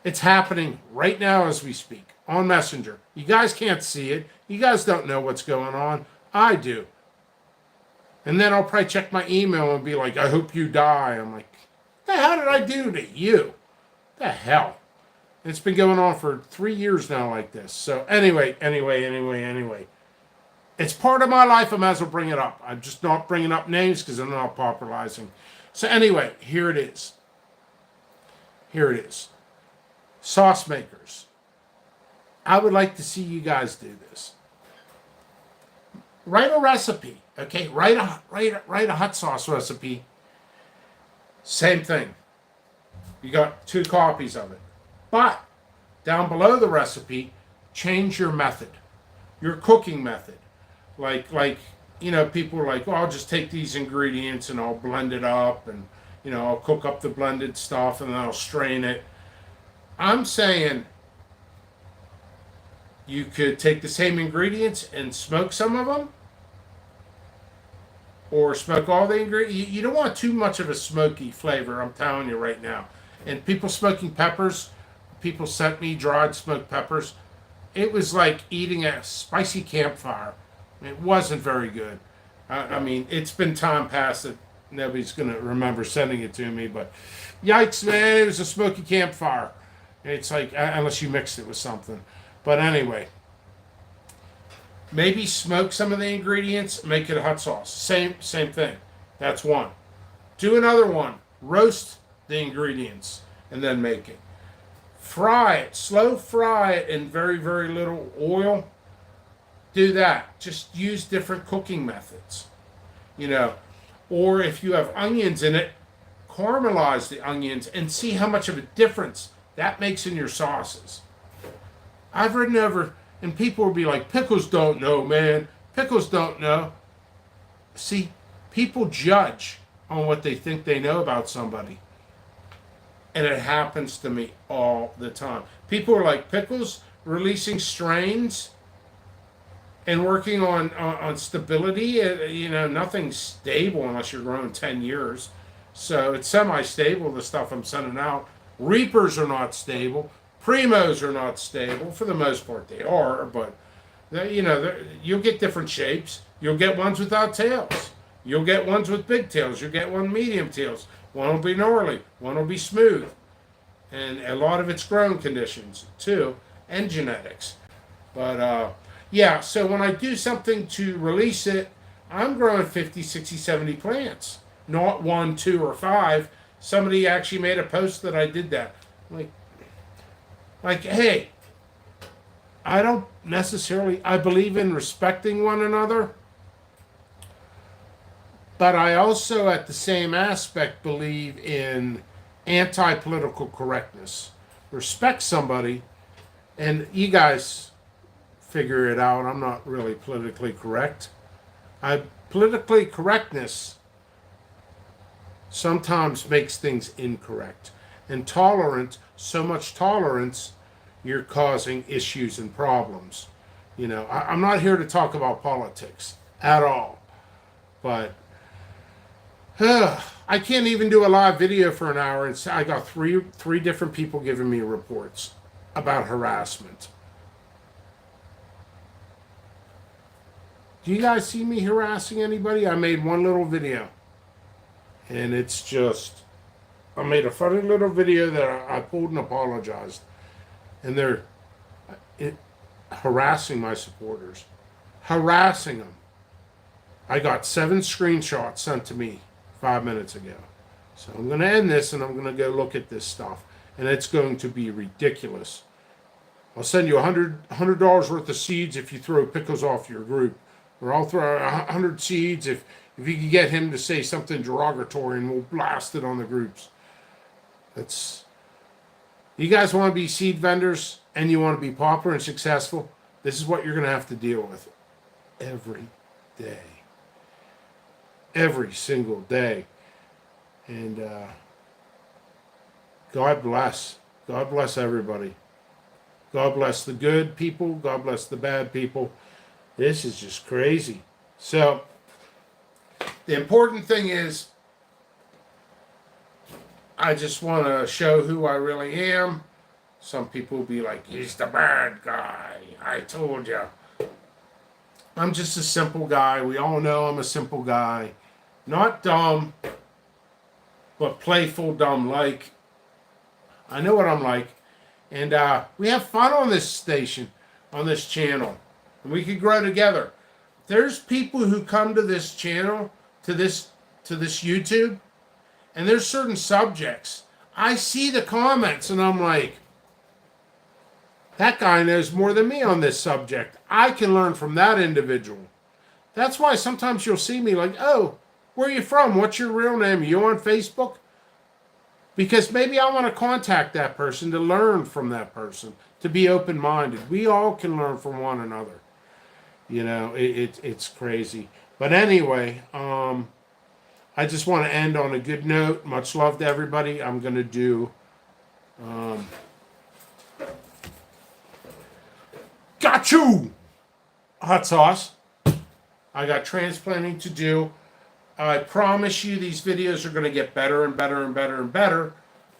It's happening right now as we speak on Messenger. You guys can't see it. You guys don't know what's going on. I do. And then I'll probably check my email and be like, I hope you die. I'm like, the hell did I do to you? The hell? It's been going on for 3 years now like this. So anyway. It's part of my life. I might as well bring it up. I'm just not bringing up names because I'm not popularizing. So anyway, here it is. Here it is. Sauce makers. I would like to see you guys do this. Write a recipe, okay? Write a hot sauce recipe. Same thing. You got 2 copies of it. But down below the recipe, change your method, your cooking method. Like you know, people are like, oh, I'll just take these ingredients and I'll blend it up and, you know, I'll cook up the blended stuff and then I'll strain it. I'm saying you could take the same ingredients and smoke some of them or smoke all the ingredients. You don't want too much of a smoky flavor, I'm telling you right now. And people smoking peppers, people sent me dried smoked peppers. It was like eating a spicy campfire. It wasn't very good. I mean, it's been time past that nobody's going to remember sending it to me, but yikes, man, it was a smoky campfire. It's like, unless you mixed it with something. But anyway, maybe smoke some of the ingredients, make it a hot sauce. Same thing. That's one. Do another one. Roast the ingredients and then make it. Fry it. Slow fry it in very, very little oil. Do that. Just use different cooking methods, you know. Or if you have onions in it, caramelize the onions and see how much of a difference that makes in your sauces. I've ridden over, and people will be like, pickles don't know, man. Pickles don't know. See, people judge on what they think they know about somebody. And it happens to me all the time. People are like, pickles releasing strains and working on stability. You know, nothing's stable unless you're growing 10 years. So it's semi-stable, the stuff I'm sending out. Reapers are not stable. Primos are not stable. For the most part, they are. But, you know, you'll get different shapes. You'll get ones without tails. You'll get ones with big tails. You'll get one medium tails. One will be gnarly. One will be smooth. And a lot of it's growing conditions, too, and genetics. But, yeah, so when I do something to release it, I'm growing 50, 60, 70 plants. Not 1, 2, or 5. Somebody actually made a post that I did that. Like, hey, I don't necessarily, I believe in respecting one another, but I also, at the same aspect, believe in anti-political correctness. Respect somebody, and you guys figure it out. I'm not really politically correct. Politically correctness sometimes makes things incorrect. And tolerant, so much tolerance, you're causing issues and problems. You know, I'm not here to talk about politics at all. But I can't even do a live video for an hour and I got three different people giving me reports about harassment. Do you guys see me harassing anybody? I made one little video. And it's just, I made a funny little video that I pulled and apologized. And harassing my supporters, harassing them. I got 7 screenshots sent to me 5 minutes ago. So I'm going to end this and I'm going to go look at this stuff. And it's going to be ridiculous. I'll send you $100 worth of seeds if you throw pickles off your group. Or I'll throw 100 seeds if you can get him to say something derogatory and we'll blast it on the groups. You guys want to be seed vendors and you want to be popular and successful, this is what you're going to have to deal with every day. Every single day. And God bless. God bless everybody. God bless the good people. God bless the bad people. This is just crazy. So, the important thing is, I just want to show who I really am. Some people will be like, he's the bad guy. I told you. I'm just a simple guy. We all know I'm a simple guy. Not dumb, but playful dumb like. I know what I'm like. And we have fun on this station, on this channel. And we could grow together. There's people who come to this channel, to this YouTube, and there's certain subjects. I see the comments and I'm like, that guy knows more than me on this subject. I can learn from that individual. That's why sometimes you'll see me like, oh, where are you from? What's your real name? Are you on Facebook? Because maybe I want to contact that person to learn from that person, to be open-minded. We all can learn from one another. You know, it's crazy. But anyway, I just want to end on a good note. Much love to everybody. I'm going to do got you hot sauce. I got transplanting to do. I promise you these videos are going to get better and better and better and better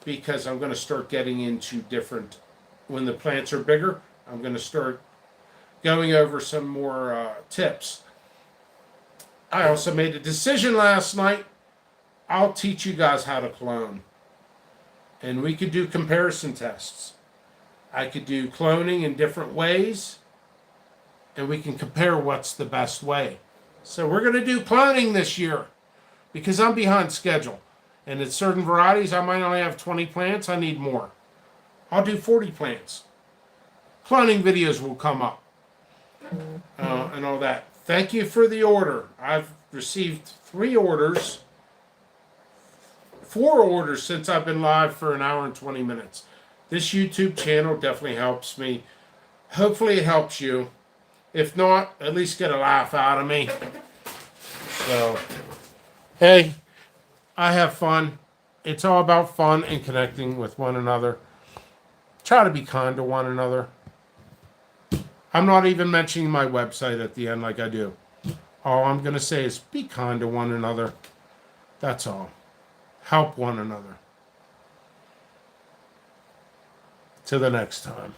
because I'm going to start getting into different, when the plants are bigger, I'm going to start going over some more tips. I also made a decision last night. I'll teach you guys how to clone. And we could do comparison tests. I could do cloning in different ways. And we can compare what's the best way. So we're going to do cloning this year because I'm behind schedule. And at certain varieties, I might only have 20 plants. I need more. I'll do 40 plants. Cloning videos will come up and all that. Thank you for the order. I've received 4 orders since I've been live for an hour and 20 minutes. This YouTube channel definitely helps me. Hopefully it helps you. If not, at least get a laugh out of me. So, hey, I have fun. It's all about fun and connecting with one another. Try to be kind to one another. I'm not even mentioning my website at the end like I do. All I'm going to say is be kind to one another. That's all. Help one another. Till the next time.